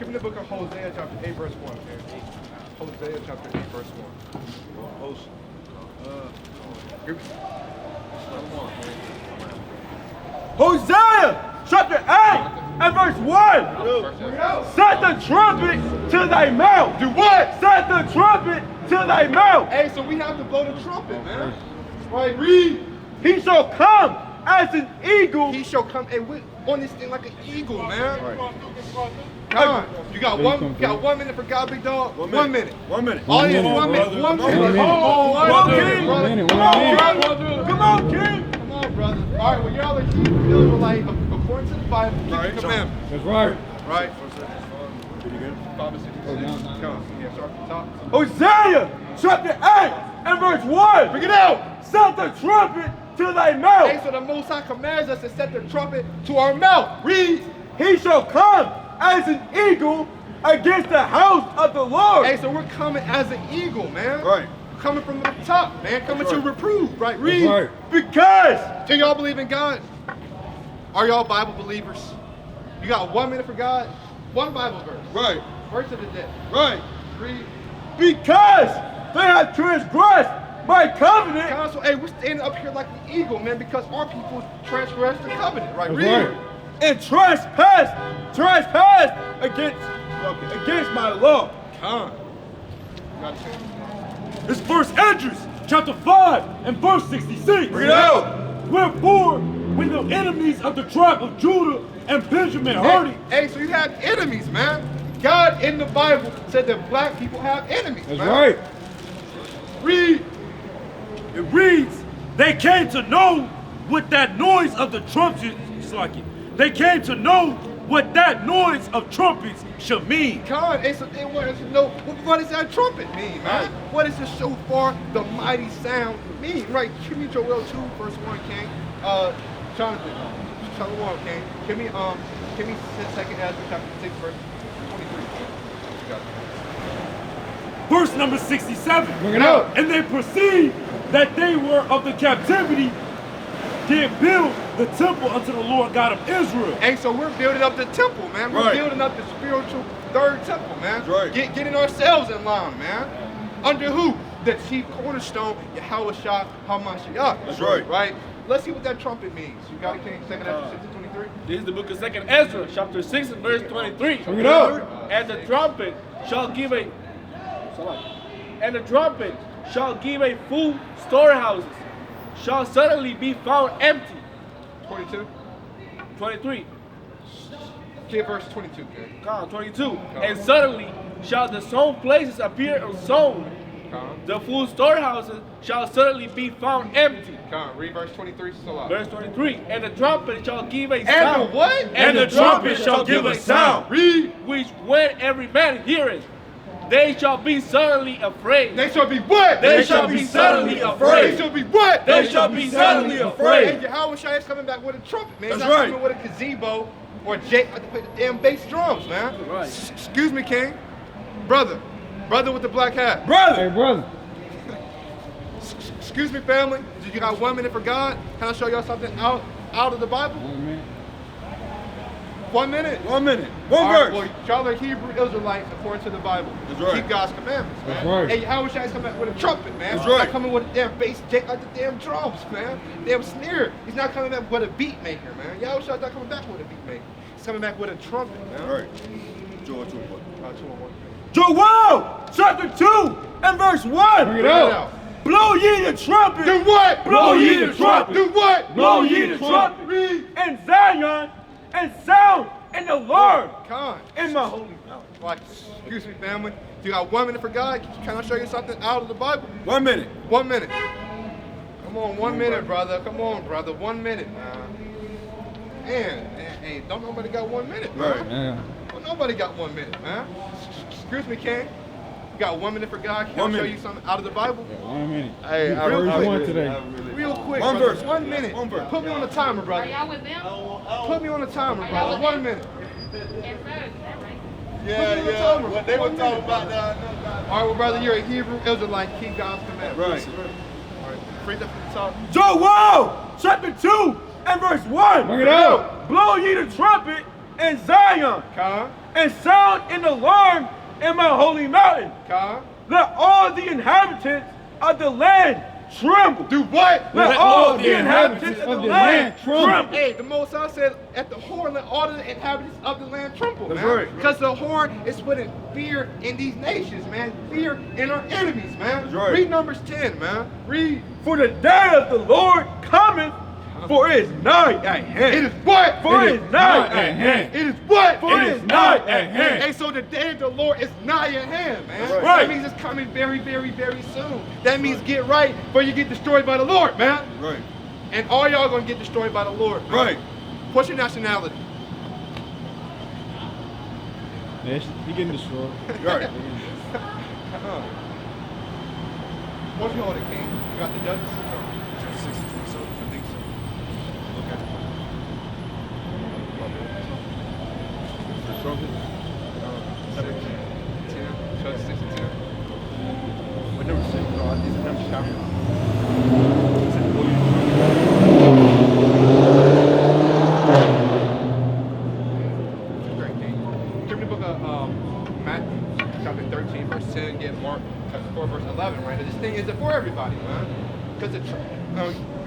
Give me the book of Hosea chapter 8 verse 1, man. Hosea chapter 8 verse 1. Hosea chapter 8 and verse 1. Set the trumpet to thy mouth. Do what? Set the trumpet to thy mouth. Hey, so we have to blow the trumpet, man. Right, read. He shall come as an eagle. He shall come, and we on this thing like an eagle, man. Right. Come on. You got 1 minute for God, big dog? 1 minute. 1 minute. All you 1 minute. 1 minute. Come on, King. Come on, King. Come on, King. Come on, brother. All right, well, y'all are Hebrew Israelite according to the Bible. Keep the commandments. That's right. Right? 5 and 6. Come on. Yeah, start from the top. Hosea chapter 8 and verse 1. Bring it out. Set the trumpet to thy mouth. Hey, so the Most High commands us to set the trumpet to our mouth. Read. He shall come as an eagle against the house of the Lord. Hey, so we're coming as an eagle, man. Right. Coming from the top, man. Coming to reprove, right? Read. Right. Because Do y'all believe in God? Are y'all Bible believers? You got 1 minute for God? One Bible verse. right, Verse of the day. right. Read. Because they have transgressed my covenant. Council, hey, we're standing up here like the eagle, man, because our people transgressed the covenant, right? That's Read. right. And trespassed against my law. Come. It's verse Andrews, chapter 5 and verse 66. Bring it out. Wherefore, when the enemies of the tribe of Judah and Benjamin heard it. Hey, so you have enemies, man. God in the Bible said that black people have enemies, That's man. right. Read. It reads, they came to know what that noise of the trumpets, they came to know what that noise of trumpets should mean. God, hey, so they wanted to know, what does that trumpet mean, man? What does the shofar, the mighty sound mean? Right, give me Joel 2, verse 1, King. Jonathan, Shalom, King. Give me 2nd Ezra chapter 6, verse 23. Verse number 67. Bring it out. And they perceived that they were of the captivity, did build the temple unto the Lord God of Israel. Hey, so we're building up the temple, man. We're building up the spiritual third temple, man. Right. Getting ourselves in line, man. Under who? The chief cornerstone, Yahweh Shah HaMashiach. That's right. Right? Let's see what that trumpet means. You got it, King? 2nd Ezra 6 and 23? This is the book of 2nd Ezra, chapter 6 and verse 23. Bring it out. And the trumpet shall give a full storehouses, shall suddenly be found empty. 22? 23. Okay, verse 22, King. 22. And suddenly shall the sown places appear unsown. The full storehouses shall suddenly be found empty. Read verse 23 so loud. Verse 23. And the trumpet shall give a And sound. the what? And the trumpet shall give a sound. Read. Which when every man heareth, they shall be suddenly afraid. They shall be what? They shall be suddenly afraid. They shall be what? They shall be suddenly afraid. And Yahweh Shai is coming back with a trumpet, man. He's That's not right. coming with a gazebo or Jake to play the damn bass drums, man. Right. Excuse me, King. Brother with the black hat. Brother. Hey, brother. Excuse me, family. You got 1 minute for God? Can I show y'all something out of the Bible? 1 minute. 1 minute. One All verse. right, well, y'all are Hebrew Israelites according to the Bible. That's right. Keep God's commandments, man. That's right. Hey, Yahweh Shai is coming back with a trumpet, man. That's He's right. not coming with a damn bass jack like the damn drums, man. Damn snare. He's not coming back with a beat maker, man. Yahweh Shai is not coming back with a beat maker. He's coming back with a trumpet, man. All right. Joel 2 and 1. 2 and 1. Joel chapter 2 and verse 1. Bring it out. Blow ye the trumpet. Do what? Blow ye the trumpet. Do what? Blow ye the trumpet. Read. And Zion and sound in the Lord Con. in my holy mountain. Like, excuse me, family. You got 1 minute for God? Can I show you something out of the Bible? 1 minute. 1 minute. Come on, 1 minute, brother. Come on, brother. 1 minute, man. Hey, don't nobody got 1 minute, man. Right. Yeah. Well, nobody got 1 minute, man. Excuse me, King. You got 1 minute for God? Can I show you something out of the Bible? 1 minute. Hey, Real quick. Real quick, One brother. verse. 1 minute. One verse. Put me on the timer, Are brother. y'all with them? Put me on the timer, y'all brother. with 1 them? minute. Yeah. What they were talking about All right, well, brother, you're a Hebrew Israelite. Keep God's commandments. Right. All right, read that from the top. Joel chapter 2 and verse 1. Bring it out. Blow ye the trumpet in Zion. Con. and sound an alarm in my holy mountain. Con. Let all the inhabitants of the land tremble. Do what? Let all the inhabitants of the land tremble. Hey, the Most High said at the horn, let all the inhabitants of the land tremble, That's man. right. Because the horn is putting fear in these nations, man. Fear in our enemies, man. That's right. Read Numbers 10, man. Read. For the day of the Lord cometh, for it is nigh at hand. It is what? For it is nigh at hand. It is what? For it is nigh at hand. Hey, so the day of the Lord is nigh at hand, man. Right. That means it's coming very, very, very soon. That means get right before you get destroyed by the Lord, man. Right. And all y'all gonna get destroyed by the Lord, man. Right. What's your nationality? Yeah, he getting destroyed. Right. What's your order, King? You got the judges? 62, so I think so. Okay. The trumpet. 10, judges 6 and 10. What number 6? No, it's number chapter. Great, King. Give me the book of Matthew, chapter 13, verse 10, get Mark, chapter 4, verse 11, right? This thing isn't for everybody, man. Because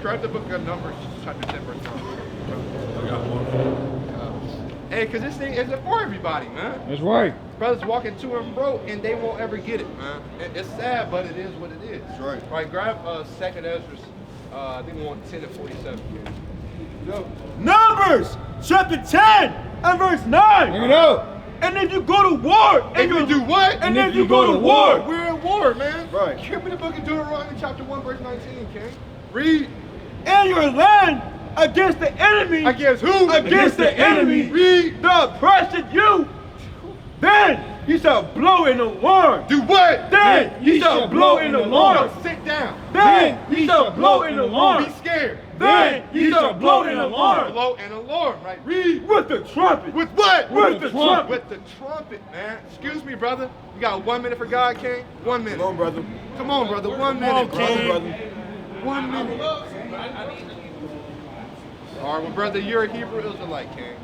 grab the book of Numbers, chapter 10, verse 9. I got one. Hey, because this thing isn't for everybody, man. That's right. Brothers walking to and fro, and they won't ever get it, man. It's sad, but it is what it is. That's right. All right, grab 2nd Ezra, I think we want 10 and 47 here. Go. Numbers chapter 10 and verse 9. Bring it up. And if you go to war, And you do what? And if you go to war, We're at war, man. Right. Give me the book of Deuteronomy, chapter 1, verse 19, King. Read. in your land against the enemy, Against who? against the enemy, Read. the oppressed you, then you shall blow an alarm. Do what? Then you shall blow an alarm. No, sit down. Then you shall blow an alarm. Be scared. Then you shall blow an alarm. Blow an alarm, right? Read. With the trumpet. With what? With the trumpet. With the trumpet, man. Excuse me, brother. You got 1 minute for God, King? 1 minute. Come on, brother. Come on, brother. 1 on, minute, King. brother. 1 minute. All right, well, brother, you're a Hebrew Israelite, King.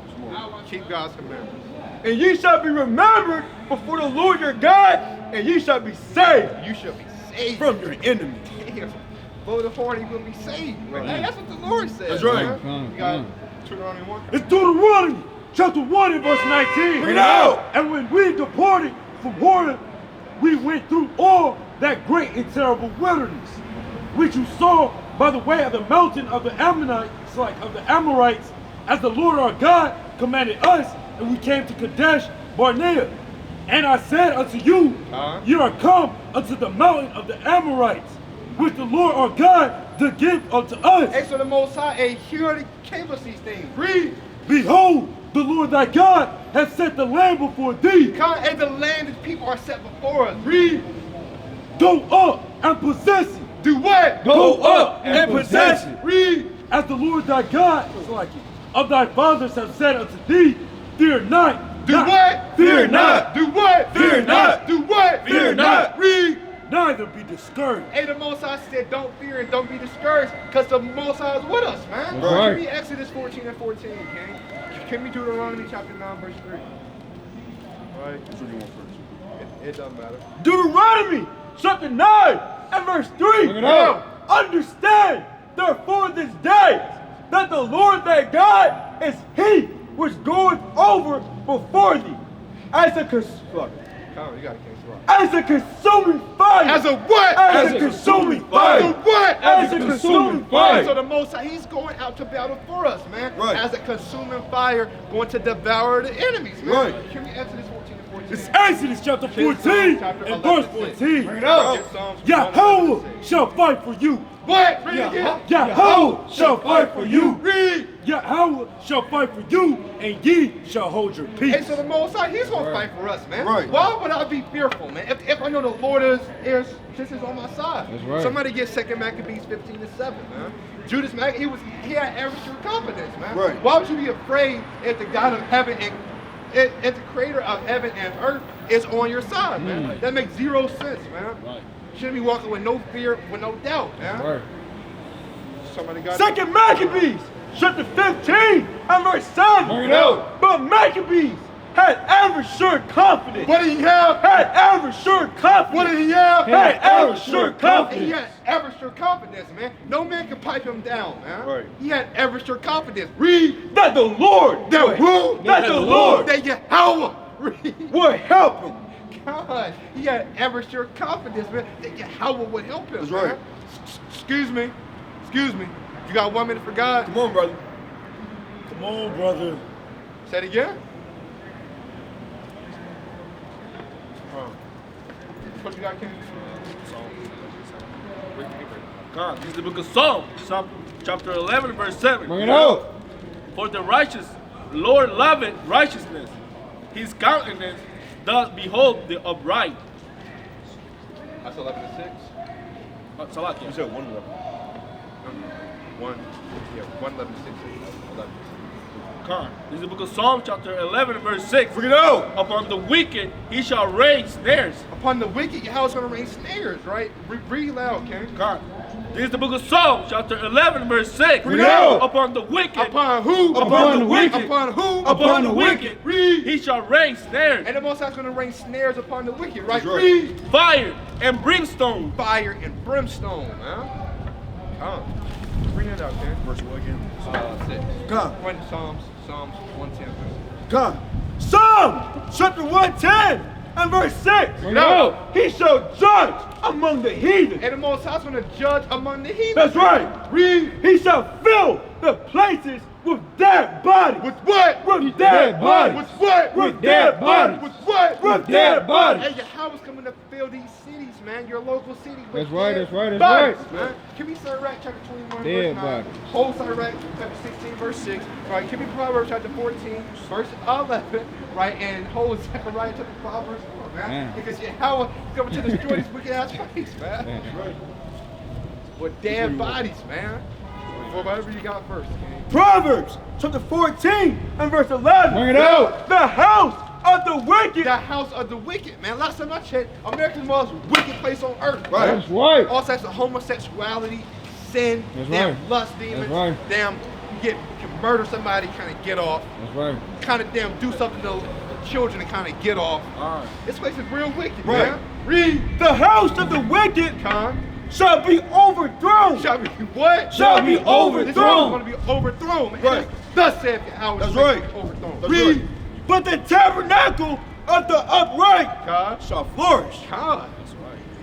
Keep God's commandments. And ye shall be remembered before the Lord your God, and ye shall be saved You shall be saved from your enemies. Damn. Blow the horn, you will be saved. Right. Hey, that's what the Lord says. That's right. Man. Come on, You got come Deuteronomy 1. It's Deuteronomy chapter 1 and verse 19. Bring it out. And when we departed from Horeb, we went through all that great and terrible wilderness, which you saw by the way of the mountain of the Ammonites, like of the Amorites, as the Lord our God commanded us, and we came to Kadesh Barnea. And I said unto you, ye are come unto the mountain of the Amorites, which the Lord our God did give unto us. Hey, so the Most High, he already gave us these things. Read. Behold, the Lord thy God hath set the land before thee. And the land that people are set before us. Read. Go up and possess it. Do what? Go up and possess it. Read. As the Lord thy God is like it, of thy fathers have said unto thee, fear not. Do what? Fear not. Do what? Fear not. Do what? Fear not. Read. Neither be discouraged. Hey, the Most High said, don't fear and don't be discouraged, because the Most High is with us, man. That's right. Give me Exodus 14 and 14, King. Give me Deuteronomy chapter 9, verse 3. All right. It doesn't matter. Deuteronomy chapter 9 and verse 3. Bring it out. Understand, therefore, this day, that the Lord thy God is he which goeth over before thee as a Come on, you got it, King. as a consuming fire. As a what? As a consuming fire. As a what? As a consuming fire. So the Most High, he's going out to battle for us, man. Right. As a consuming fire, going to devour the enemies, man. Right. Give me Exodus 14 and 14. It's Exodus chapter 14 Chapter and verse 11 to 6. 14. Bring it out. Get Psalms Yahweh 1:6. shall fight for you. What? Read it again. Yahweh shall fight for you. Read. Yahweh shall fight for you, and ye shall hold your Hey, peace. so the Most High, he's going to fight for us, man. Right. Why would I be fearful, man? If I know the Lord is this is on my side. That's right. Somebody get 2 Maccabees 15 and 7, man. Judas he had every true confidence, man. Right. Why would you be afraid if the God of heaven and if the creator of heaven and earth is on your side, man? That makes zero sense, man. Right. Shouldn't be walking with no fear, with no doubt, man. Right. Somebody got Second Maccabees chapter 15 and verse 7. Bring it out. But Maccabees had ever sure confidence. What did he have? Had ever sure confidence. What did he have? Had ever sure And he confidence. had ever sure confidence, man. No man can pipe him down, man. Right. He had ever sure confidence. Read That the Lord, that who? that the Lord That Yahweh. Read. would help him. God, he had ever sure confidence, man. That Yahweh would help him. That's man. right. Excuse me. You got 1 minute for God? Come on, brother. Come on, brother. Say it again. What you got, King? God, this is the book of Psalm chapter 11, verse 7. Bring it out. For the righteous, Lord loveth righteousness. His countenance doth behold the upright. That's 11 to 6. Salakia. You said 1 more. 1. Yeah, 1, 11 to 6. 11. God, this is the book of Psalm chapter 11, verse 6. Bring it out. Upon the wicked he shall rain snares. Upon the wicked, Yahweh's going to rain snares, right? Read loud, King. God, this is the book of Psalm chapter 11, verse 6. Bring it out. Upon the wicked. Upon who? Upon the wicked. Upon who? Upon the wicked. Read. He shall rain snares. And the Most High's going to rain snares upon the wicked, right? That's right. Read. Fire and brimstone. Fire and brimstone, man. Bring it out, King. Verse what again? 6. God. One Psalms 110. God. Psalm chapter 110 and verse 6. Bring it out. He shall judge among the heathen. And the Most High's going to judge among the heathen. That's right. Read. He shall fill the places with dead bodies. With what? With dead bodies. With what? With dead bodies. With what? With dead bodies. Hey, Yahweh's coming to fill these cities, man. Your local city. With That's right, dead that's right, that's bodies, right. Man. Give me Sirach chapter 21, Dead verse 9. bodies. Whole Sirach chapter 16, verse 6. Right. Give me Proverbs chapter 14, verse 11. Right. And whole Zechariah chapter 5, verse 4, man. Man. Because Yahweh is coming to destroy these wicked ass place, man. Man. With dead bodies, man. Well, whatever you got first, King. Proverbs chapter 14 and verse 11. Bring it out. The house of the wicked. The house of the wicked, man. Last time I checked, America's most wicked place on earth. Right. That's right. All types of homosexuality, sin, That's damn right. lust demons, That's right. damn you can murder somebody, kind of get off, That's right. kind of damn do something to the children and kind of get off. Alright. This place is real wicked, Right. man. Read, The house of the wicked Con. shall be overthrown. Shall be what? Shall be This overthrown. is going to be overthrown, man. Right. Thus saith Yahweh. That's this place right. is Overthrown. That's Read, right. But the tabernacle of the upright Con. shall flourish. Con.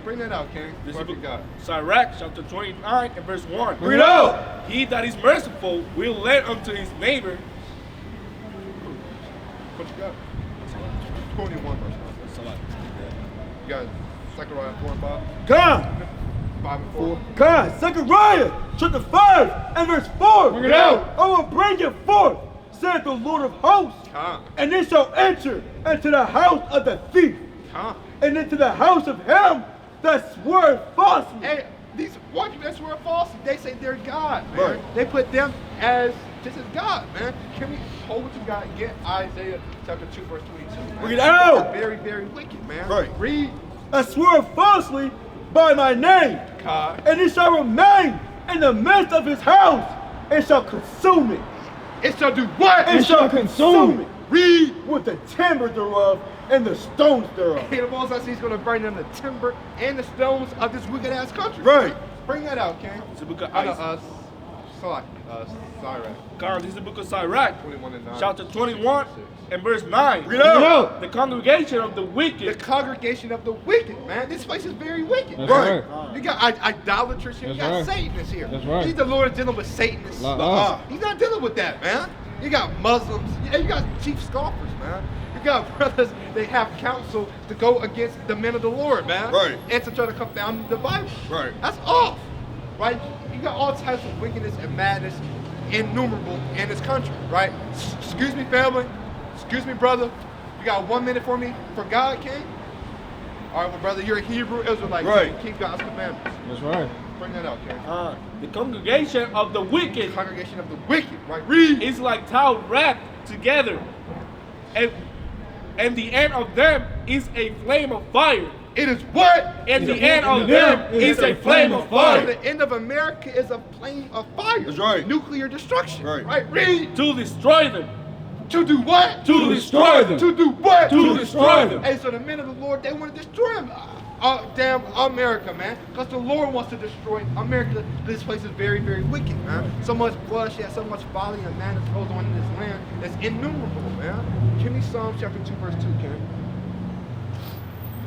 Bring that out, King. This is What the you book got? Sirach chapter 29 and verse 1. Bring it out. He that is merciful will lend unto his neighbor. What you got? 21 verse 9. You got Zechariah 4 and 5? God. 5 and 4? God. Zechariah chapter 5 and verse 4. Bring it out. I will bring it forth, saith the Lord of hosts. Con. And it shall enter into the house of the thief, Con. and into the house of him that swore falsely. Hey, these white people that swear falsely, they say they're God, man. Right. They put them as just as God, man. Can we hold what you got and get Isaiah chapter 2, verse 22? Man. Bring it out. They're very, very wicked, man. Right. Read, I swore falsely by my name, God. and it shall remain in the midst of his house, and shall consume it. It shall do what? It shall consume it. Read. With the timber thereof and the stones thereof. Hey, the Most High says he's going to burn them the timber and the stones of this wicked ass country. Right. Bring that out, King. This is the book of Out of Isaiah. Sirach. God, this is the book of Sirach 21 and 9. chapter 21 and verse 9. Bring it out. The congregation of the The wicked. congregation of the wicked, man. This place is very wicked. That's Right. right. You got idolaters here. You got That's right. Satanists here. That's right. He's the Lord is dealing with Satanists. He's not dealing with that, man. You got Muslims. Yeah, you got chief scoffers, man. You got brothers that have counsel to go against the men of the Lord, man. Right. And to try to confound the Bible. Right. That's off. Right? You got all types of wickedness and madness innumerable in this country, right? Excuse me, family. Excuse me, brother. You got 1 minute for me for God, King? All right, well, brother, you're a Hebrew Israelite. Right. Keep God's commandments. That's right. Bring that out, King. The congregation of the wicked Congregation of the wicked, right? Read. is like towel wrapped together, and the end of them is a flame of fire. It is what? And the end of them is a flame of So fire. the end of America is a flame of fire. That's right. Nuclear destruction. Right. Right. Read. To destroy them. To do what? To destroy them. To do what? To destroy them. Hey, so the men of the Lord, they want to destroy them. Damn America, man. Because the Lord wants to destroy America. This place is very, very wicked, man. So much bloodshed, so much folly and madness goes on in this land that's innumerable, man. Give me Psalm chapter 2, verse 2, Ken.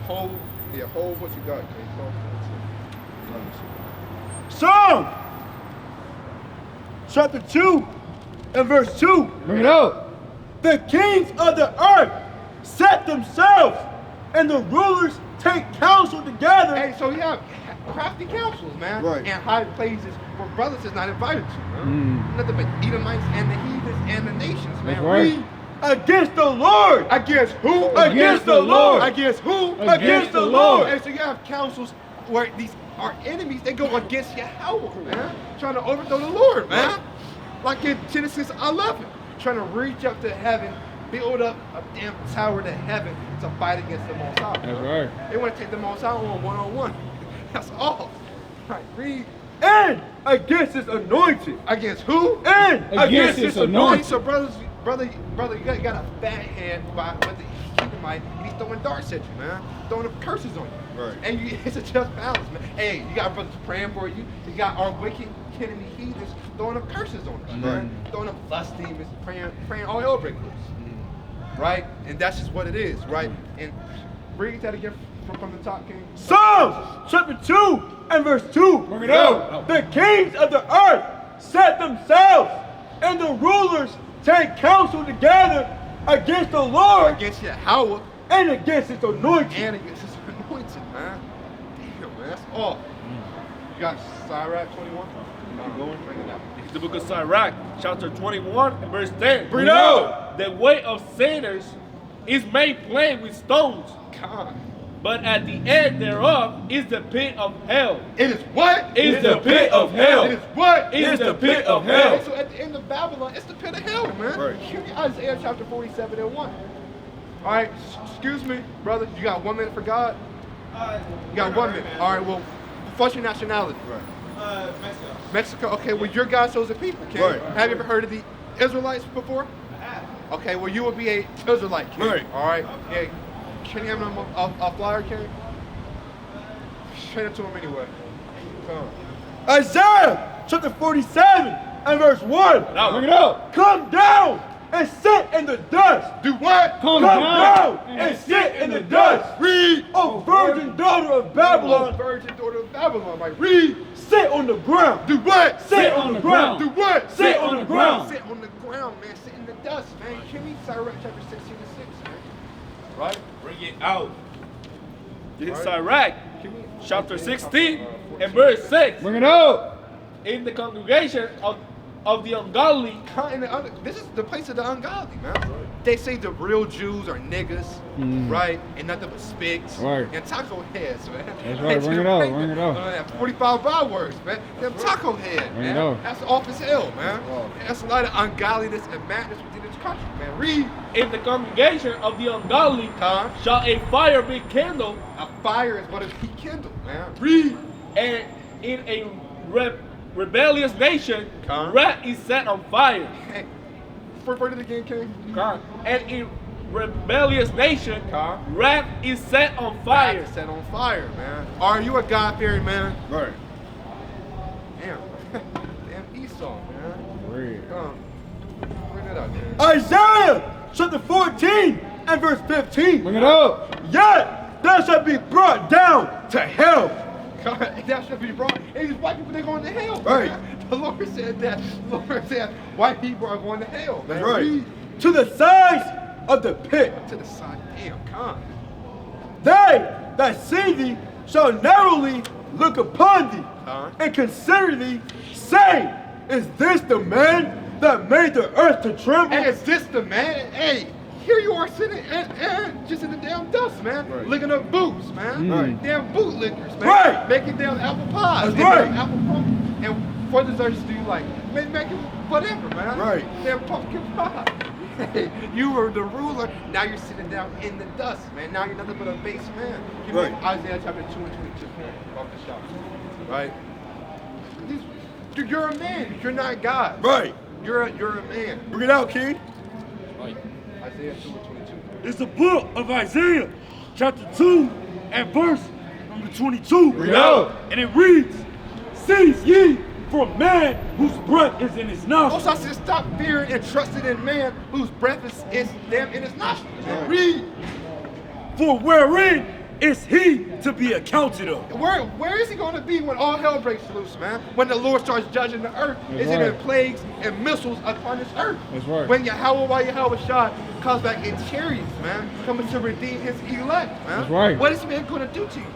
Hold what you got, Ken. Psalm chapter 2 and verse 2. Bring it out. The kings of the earth set themselves, and the rulers take counsel together. Hey, so you have crafty councils, man. Right. And high places where brothers is not invited to, man. Nothing but Edomites and the heathens and the nations, man. That's right. Read. Against the Lord. Against who? Against the Lord. Against who? Against the Lord. And so you have councils where these are enemies, they go against Yahweh, man. Trying to overthrow the Lord, man. Like in Genesis 11, trying to reach up to heaven, build up a damn tower to heaven to fight against the Most High. That's man. right. They want to take the Most High on one-on-one. That's all. Right, read. And against his anointed. Against who? And Against his anointed. So brother, you got a fat hand with the Edomite, and he's throwing darts at you, man. Throwing up curses on you. Right. And it's a just balance, man. Hey, you got brothers praying for you. You got our wicked enemy heathens throwing up curses on us, man. Throwing up lust demons, praying all hell break loose. Right? And that's just what it is, right? And bring that again from the top, King. Psalms chapter 2 and verse 2. Bring it out. The kings of the earth set themselves, and the rulers take counsel together against the Lord Against Yahweh and against his anointed. and against his anointed, man. Damn, man, that's all. You got Sirach 21? Keep going, bring it out. The book of Sirach, chapter 21 and verse 10. Bring it out. The way of sinners is made plain with stones, God. but at the end thereof is the pit of hell. It is what? Is the pit of hell. It is what? Is the pit of hell. So at the end of Babylon, it's the pit of hell, man. Right. Give me Isaiah chapter 47 and 1. All right, excuse me, brother. You got 1 minute for God? You got 1 minute. All right, well, what's your nationality? Right. Mexico. Mexico. Okay, well, your God chose a people, okay? Right. Have you ever heard of the Israelites before? I have. Okay, well, you will be a Israelite, King. Right. All right. Yeah. Can you have a flyer, King? Trade it to him anyway. Come on. Isaiah chapter 47 and verse 1. Bring it out. Come down and sit in the dust. Do what? Come Come down. down and sit in the dust. Read. O virgin daughter of Babylon, Babylon, virgin daughter of Babylon. Like, read. sit on the ground. Do what? Sit on the ground. Do what? Sit on the ground. Sit on the ground, man. Sit in the dust, man. Give me Sirach chapter 16 and 6, man. Right? Bring it out. This is Right. Sirach, Give me chapter Isaiah 16 14. and verse 6. Bring it out. In the congregation of the ungodly, This is the place of the ungodly, man. They say the real Jews are niggas, right? And nothing but spigs Right. and taco heads, man. That's right. Bring it out. Bring it out. 45 bywords, man. Them taco head, Bring it man. out. That's off as hell, man. That's a lot of ungodliness and madness within this country, man. Read. in the congregation of the ungodly, Huh? shall a fire be kindled, A fire is what is he kindled, man. Read. and in a rebellious nation, Huh? wrath is set on fire. Hey, read it again, King. And in rebellious nation, Huh? wrath is set on Fire fire. set on fire, man. Are you a God-fearing man? Right. Damn. Damn Esau, man. Read. Come. Bring it up, man. Isaiah chapter 14 and verse 15. Bring it out. Yet thou shalt be brought down to hell. God, that should be brought. And these white people, they're going to hell. Right. Man. The Lord said that. The Lord said white people are going to hell. Man. That's right. Read. To the sides of the pit. To the side. Damn, come. They that see thee shall narrowly look upon thee and consider thee, saying, is this the man that made the earth to tremble? Hey, is this the man? Hey, here you are sitting and just in the damn dust, man. Right. Licking up boots, man. Right. Damn bootlickers, man. Right. Making damn apple pies. That's and right. damn apple pumpkin. And what desserts do you like? Making whatever, man. Right. Damn pumpkin pie. Hey, you were the ruler. Now you're sitting down in the dust, man. Now you're nothing but a base man. Give me Right. Isaiah chapter 2 and 22 off the shop. Right? You're a man. You're not God. Right. You're a man. Bring it out, King. Like, Isaiah 2 and 22. It's the book of Isaiah, chapter 2 and verse number 22. Read out. And it reads, "Cease ye from man whose breath is in his nostrils." Also, I said stop fearing and trusting in man whose breath is damn in his nostrils. Man. Read. For wherein is he to be accounted of? Where is he going to be when all hell breaks loose, man? When the Lord starts judging the earth? That's Is it in right. plagues and missiles upon this earth? That's right. When Yahweh Shai comes back in chariots, man, coming to redeem his elect, man. That's right. What is man going to do to you?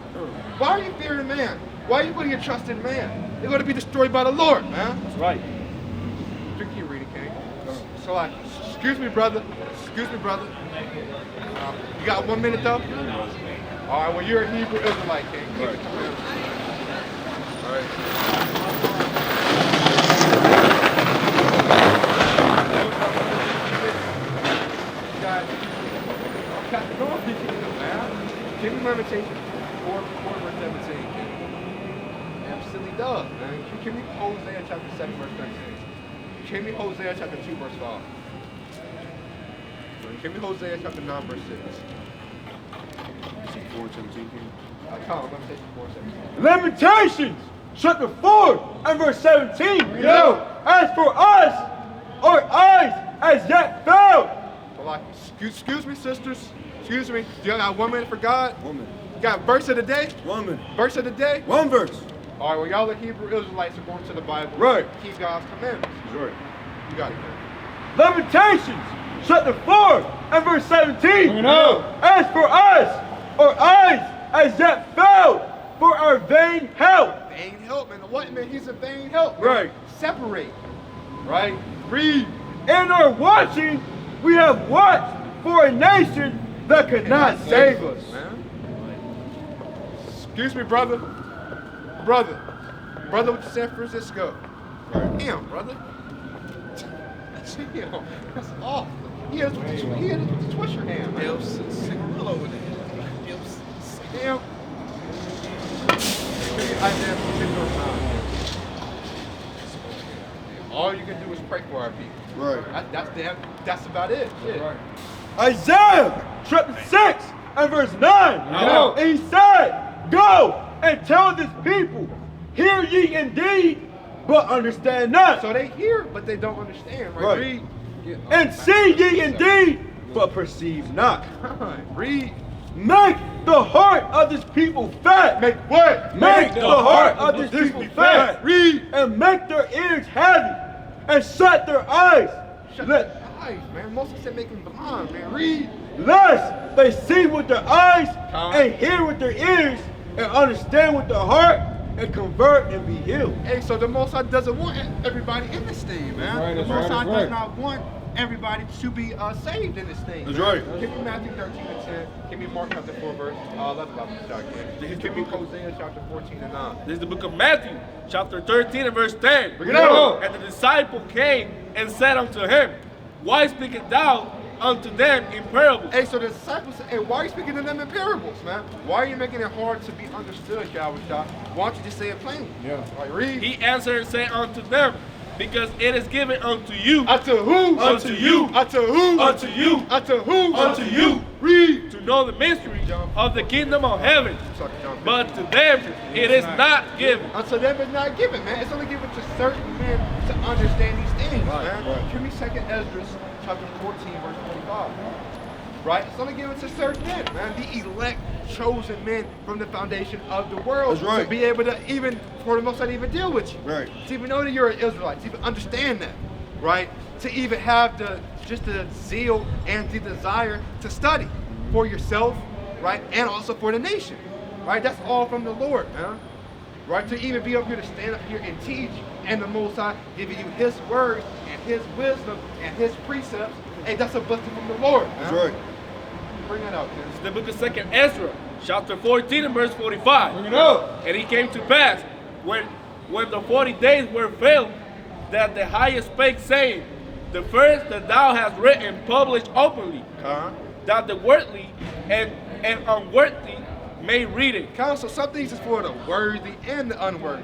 Why are you fearing man? Why are you putting your trust in man? They're going to be destroyed by the Lord, man. That's right. Keep reading, King. So, like, excuse me, brother. Excuse me, brother. You got 1 minute, though? All right, well, you're a Hebrew Israelite, King. Keep it coming. All right. Give me Lamentation 4 verse 17. Damn silly dog, man. Give me Hosea chapter 7 verse 13. Give me Hosea chapter 2 verse 5. Give me Hosea chapter 9 verse 6. 4:17. Tom, Lamentation 4:17. Lamentations, chapter 4 and verse 17. You know, as for us, our eyes as yet failed. So like, excuse me, sisters. Excuse me. Do you got 1 minute for God? Woman, You got verse of the day? woman, Verse of the day? one verse. All right, well, y'all are Hebrew Israelites are going to the Bible. Right. Keep God's commandments. Right. You got it, man. Lamentations, chapter 4 and verse 17. Bring it out. As for us, our eyes as yet failed for our vain help. Vain help, man. What, man? He's a vain help. Man. Right. Separate. Right? Read. In our watching, we have watched for a nation that could not save us. man. Excuse me, brother. Brother with the San Francisco. Damn, brother. Damn, that's awful. He has with the Twisher hand, man. All over there. Damn. All you can do is pray for our people. Right. That's about it. Shit. Right. Isaiah chapter 6 and verse 9. No. And he said, "Go and tell this people, hear ye indeed, but understand not. So they hear, but they don't understand. Right? Right. Read. And see ye indeed, but perceive not. Read. Make the heart of this people fat. Make what? Make the heart of this people fat. Read. And make their ears heavy, and shut their eyes. Shut Let- their eyes, man. Moses said make them blind, man. Read. Lest they see with their eyes, Huh? and hear with their ears, and understand with their heart, and convert and be healed. Hey, so the Most High doesn't want everybody in this thing, man. right, the that's Most right, High that's does right. not want everybody to be saved in this thing. That's man. right. Give me Matthew 13 and 10. Give me Mark chapter 4 verse 11. Give me Hosea chapter 14 and 9. This is the book of Matthew, chapter 13 and verse 10. Bring it out. And the disciple came and said unto him, Why speakest thou unto them in parables? Hey, so the disciples said, hey, why are you speaking to them in parables, man? Why are you making it hard to be understood, Yahweh? Why don't you just say it plainly? Yeah. Like, read. He answered and said unto them, Because it is given unto you Unto who? Unto you. Unto who? Unto you. Unto who? Unto you. Read. to know the mystery of the kingdom of heaven. Sorry, John. But to them it is not given. Unto them it's not given, man. It's only given to certain men to understand these things, man. right. Give me 2nd Ezra chapter 14, verse 25. Right? It's only given to certain men, man. The elect, chosen men from the foundation of the world. That's right. To be able to even, for the most part, even deal with you. Right. To even know that you're an Israelite, to even understand that. Right? To even have the zeal and the desire to study for yourself, right? And also for the nation. Right? That's all from the Lord, man. Right? To even be up here to stand up here and teach, and the Most High giving you His words and His wisdom and His precepts. Hey, that's a blessing from the Lord, man. That's right. Bring that out, It's man. the book of 2nd Ezra, chapter 14 and verse 45. Bring it up. And it came to pass, when the 40 days were filled, that the highest spake, saying, The first that thou hast written, published openly, that the worthy and unworthy may read it. Counsel, some things is for the worthy and the unworthy.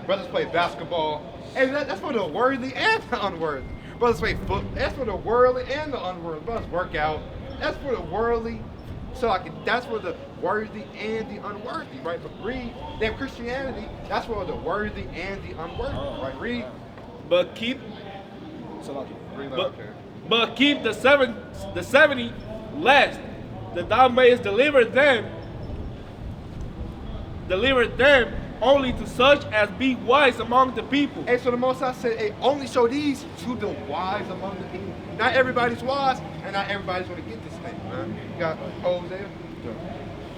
Brothers play basketball. Hey, that's for the worthy and the unworthy. Brothers play football. That's for the worldly and the unworldly. Brothers work out. That's for the worldly. That's for the worthy and the unworthy, right? But read, then Christianity, that's for the worthy and the unworthy, right? Read. But keep Read that, but, okay. but keep the 70 lest that thou mayest deliver them only to such as be wise among the people. Hey, so the Most High said, hey, only show these to the wise among the people. Not everybody's wise, and not everybody's going to get this thing, man. You got Hosea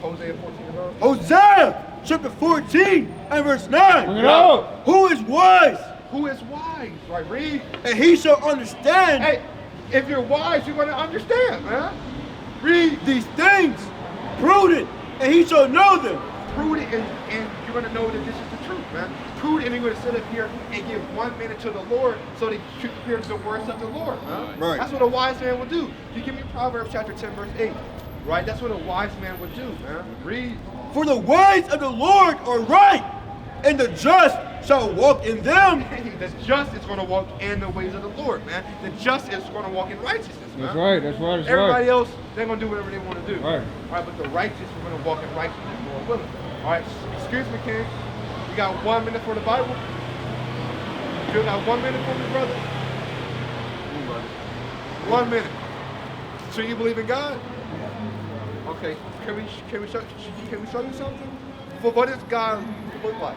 14 and verse. Hosea chapter 14 and verse 9. Bring it out. Who is wise? Who is wise? Right, read. And he shall understand Hey, if you're wise, you're going to understand, man. Read. these things. Prudent, and he shall know them. Prudent, and you're going to know that this is the truth, man. Prudent, and you're going to sit up here and give 1 minute to the Lord so that you can hear the words of the Lord, man. Right. That's what a wise man will do. You give me Proverbs chapter 10, verse 8. Right? That's what a wise man would do, man. Read. For the ways of the Lord are right, and the just shall walk in them. Hey, the just is going to walk in the ways of the Lord, man. The just is going to walk in righteousness, man. That's right. That's right. That's Everybody right. else, they're going to do whatever they want to do. Right. All right, but the righteous are going to walk in righteousness, Lord willing. All right, excuse me, King. You got 1 minute for the Bible? You got 1 minute for me, brother? 1 minute. So you believe in God? Okay. Can we show you something? What does God look like?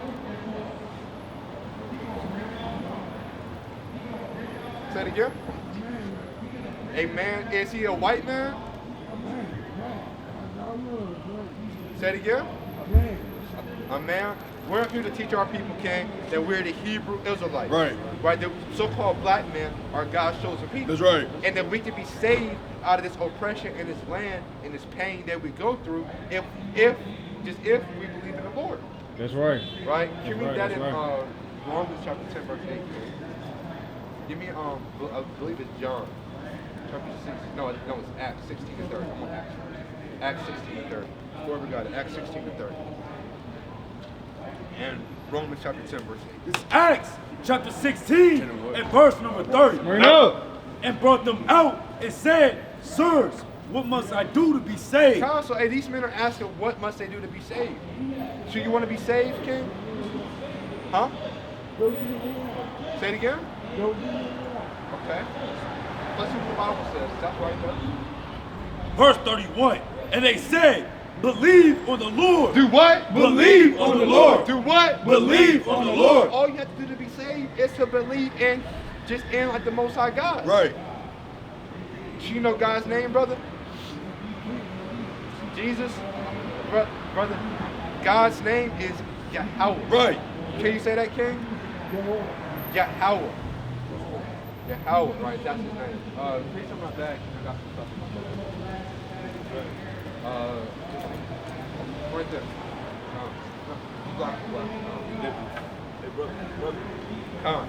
Say it again. A man, is he a white man? Say it again. A man. We're here to teach our people, King, that we're the Hebrew Israelites. Right. Right. The so-called black men are God's chosen people. That's right. And that we can be saved out of this oppression in this land and this pain that we go through if we believe in the Lord. That's right. Right? Can we read that That's in right. Romans chapter 10, verse 8? Give me I believe it's John. Chapter 6. No, it's Acts 16 and 30. I'm on Acts first. Acts 16 and 30. Whoever got it, Acts 16 and 30. And Romans chapter 10, verse 8. It's Acts chapter 16 and verse number 30. Bring it out. And brought them out and said, Sirs, what must I do to be saved? Counsel, hey, these men are asking, what must they do to be saved? So you want to be saved, King? Huh? Say it again? Okay. Let's see what the Bible says. That's right, though. Verse 31. And they said, believe on the Lord. Do what? Believe on the Lord. Do what? Believe on the Lord. All you have to do to be saved is to believe in like the Most High God. Right. Do you know God's name, brother? Jesus, brother. God's name is Yahweh. Right. Can you say that, King? Yahweh. Yahweh, right? That's his name. Please on my bag. I got some stuff in my bag. Right there. Black. Hey, brother. Come.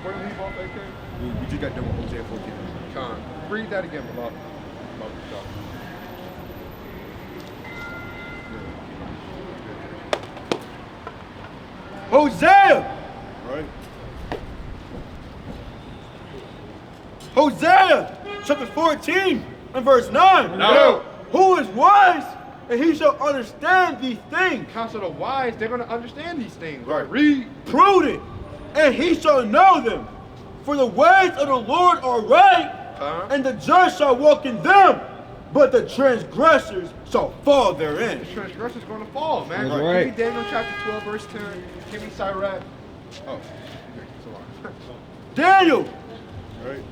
Where did we leave off at, King? We just got done with Hosea 14. Come. Read that again, beloved. Hosea! Right. Hosea chapter 14 and verse 9. No. Who is wise, and he shall understand these things. Counsel the wise, they're going to understand these things. Right. Read. Prudent, and he shall know them. For the ways of the Lord are right, and the just shall walk in them, but the transgressors shall fall therein. The transgressor's going to fall, man. That's right. Give me Daniel chapter 12, verse 10. Give me Sirach. Oh, it's a lot. Daniel Right.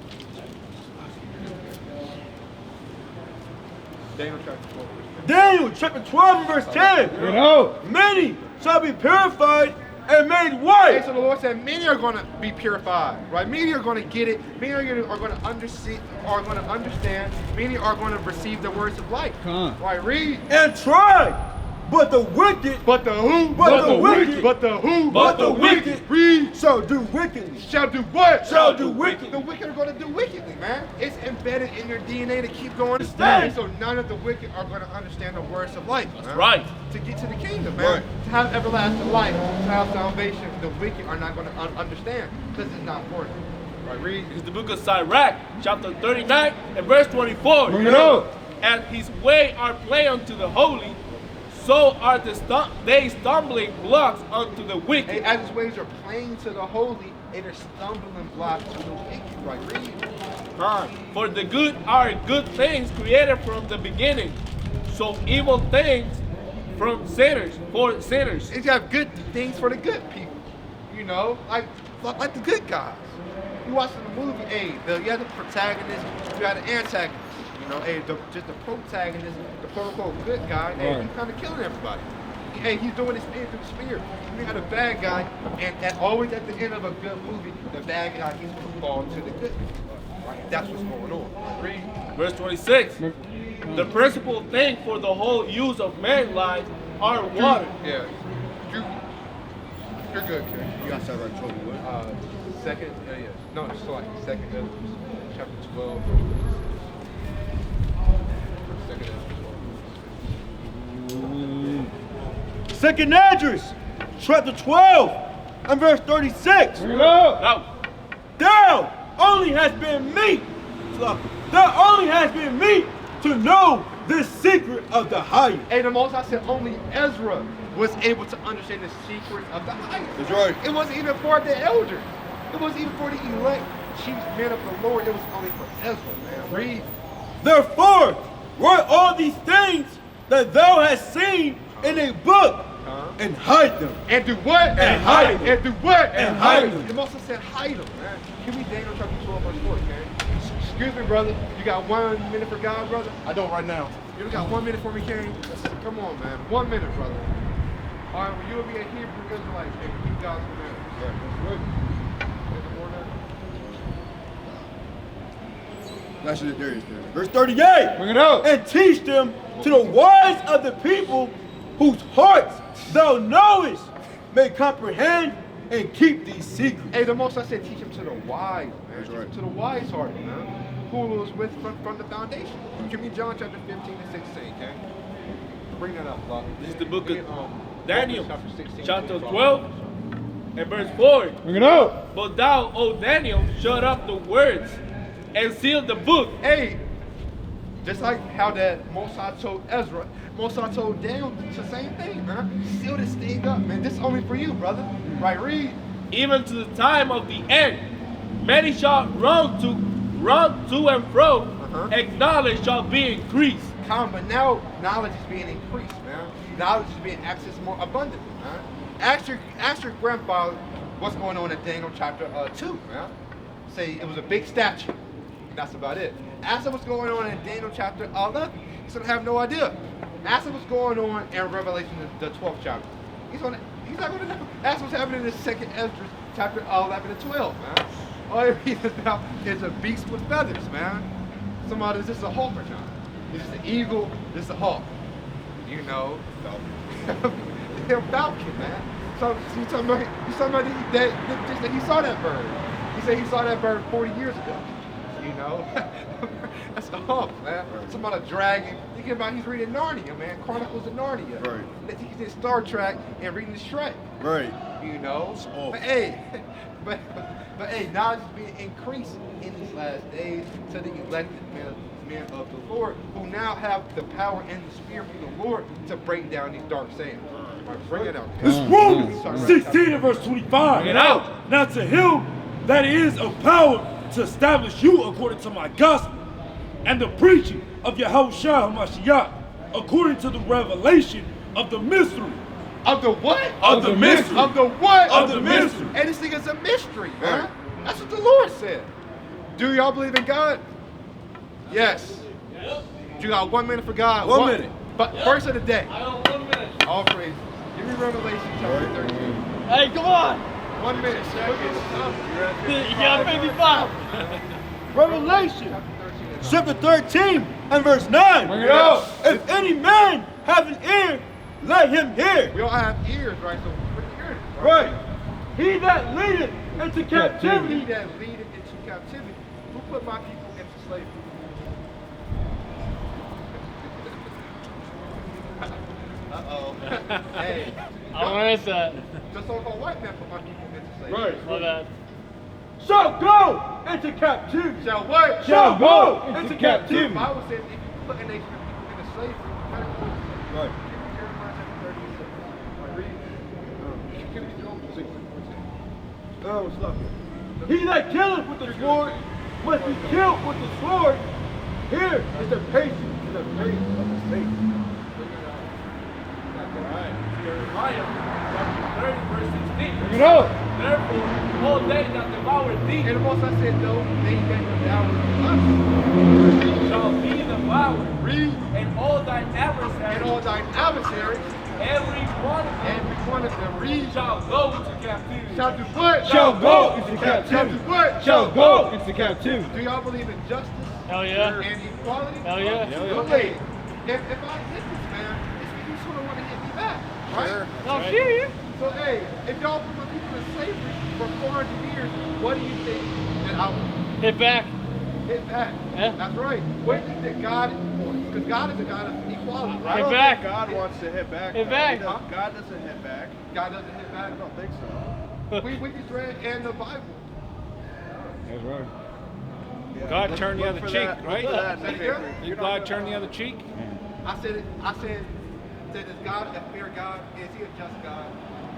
Daniel chapter 12, verse 10. Daniel chapter 12 and verse 10. Bring it out. Many shall be purified and made Okay, white. so the Lord said, many are going to be purified, right? Many are going to get it. Many are going to understand. Many are going to receive the words of life. Come on. Right, read. And try. But the wicked, But the who? But the wicked. But the who? but the wicked, Read. shall do wickedly. Shall do what? Shall do wicked. The wicked are going to do wickedly, man. It's embedded in your DNA to keep going. Understand. And so none of the wicked are going to understand the words of life. That's man. right. To get to the kingdom, man. Right. To have everlasting life, to have salvation, the wicked are not going to understand because it's not for them. Right, read. It's the book of Sirach, chapter 39 and verse 24. Bring it out. And his way are plain unto the holy, so are they stumbling blocks unto the wicked. Hey, as his ways are plain to the holy, and they're stumbling blocks to the wicked. Right, read. For the good are good things created from the beginning, so evil things from sinners, for sinners. It's got good things for the good people. You know, like the good guys. You watching the movie, hey, you have the protagonist, you have the antagonist. You know, hey, just the protagonist, the quote-unquote good guy, hey, he's kind of killing everybody. Hey, he's doing his thing through the spear. You got a bad guy, and always at the end of a good movie, the bad guy is going to fall to the good guy. Right? That's what's going on. Read. Verse 26. The principal thing for the whole use of man's life are water. Yeah. You're good, Ken. You got something right trouble with. Second, yeah. No, it's like second chapter 12. Second chapter 12. Second Esdras, chapter 12, and verse 36. Bring it out. Now, There only has been me. There only has been me to know the secret of the highest. Hey, the Most High said only Ezra was able to understand the secret of the highest. That's right. It wasn't even for the elders. It wasn't even for the elect chief men of the Lord. It was only for Ezra, man. Read. Therefore, write all these things that thou hast seen in a book and hide them. And do what? And hide them. And do what? And hide them. The Most High said hide them, man. Give me Daniel chapter 12 verse 4, okay? Excuse me, brother. You got 1 minute for God, brother? I don't right now. You got 1 minute for me, King? Come on, man. 1 minute, brother. All right, well, you will be a Hebrew Israelite, and keep God's commandments. Right. That's it. There it is. Verse 38. Bring it out. And teach them to the wise of the people whose hearts thou knowest may comprehend and keep these secrets. Hey, the Most I said teach him to the wise, man. That's Teach right. him to the wise heart, man. Who was with from the foundation. Give me John chapter 15 and 16, okay? Bring that up, Buck. this is the book Bring of it, Daniel, chapter 16, chapter 12 and verse 4. Bring it out. But thou, O Daniel, shut up the words and seal the book. Hey, just like how that Mosai told Ezra, Mosai told Daniel the same thing, man. Seal this thing up, man. This is only for you, brother. Right, read. Even to the time of the end, many shall run to and fro, and knowledge shall be increased. But now knowledge is being increased, man. Knowledge is being accessed more abundantly, man. Ask your grandfather what's going on in Daniel chapter 2, man. Say it was a big statue. And that's about it. Ask him what's going on in Daniel chapter 11. He's gonna have no idea. Ask him what's going on in Revelation, the 12th chapter. He's not gonna know. Ask him what's happening in second Esdras chapter 11 and 12, man. All he reads about is a beast with feathers, man. This is a hawk or not? This is the eagle, this is a hawk. You know, they're falcon, man. So you talking about that he saw that bird. He said he saw that bird 40 years ago. You know, that's a hawk, man. Some about a dragon. Thinking about he's reading Narnia, man. Chronicles of Narnia. Right. He's in Star Trek and reading the Shrek. Right. You know, awful. but hey, but hey, knowledge is being increased in these last days to the elected men of the Lord, who now have the power and the spirit from the Lord to break down these dark sayings. All right, bring it out. It's Romans 16 and verse 25. Bring it out. Now to him that is of power to establish you according to my gospel and the preaching of Yahushua HaMashiach according to the revelation of the mystery. Of the what? Of the mystery. Of the what? Of the mystery. And this thing is a mystery, man. That's what the Lord said. Do y'all believe in God? Yes. You got 1 minute for God. 1 minute. But first of the day. I got 1 minute. All praise. Give me Revelation chapter 13. Hey, come on! 1 minute. You got 55. Revelation chapter 13 and verse 9. Bring it out. If any man have an ear, let him hear. We all have ears, right? So put your ears. Right. He that leadeth into He captivity. that leadeth into captivity. Who put my people into slavery? Uh-oh. Hey. I don't want to answer that. The so-called white man put my people into slavery. Right. My bad. shall go into captivity. Shall what? Shall go into captivity. The Bible says if you put a nation of people into slavery, you gotta go. Right. Jeremiah chapter 36. Like, read. Give me Job 6. Oh, stop it. He that killeth with the sword must be killed with the sword. Here is the patience and the faith of the saints. Alright, Jeremiah chapter 30, verse 16. Bring it up. Therefore, all they that devour thee And the most I said, no, they that devour us shall be devoured, read, and all thine and adversaries, all thine adversaries, every one of them, every one of them, read, shall go into captivity. shall do what? Shall go into Shall do captivity. what? Shall go into captivity. Do y'all believe in justice Hell yeah. and equality? Hell yeah. Okay. If I hit this man, it's because you sort of want to hit me back, right? No, shit. So, hey, if y'all put my people in slavery for 400 years, what do you think that I would Hit back. hit back? Yeah. That's right. What do you think that God wants? Because God is a God of equality, Hit right? back. God wants to hit back. Hit back. He doesn't- God doesn't hit back. God doesn't hit back. I don't think so. We just read in the Bible. That's right. Yeah, God look- turned the look other for cheek, that- look right? for that in Say the it again? paper. Did God turn the other cheek? I said, is God a fair God? Is he a just God?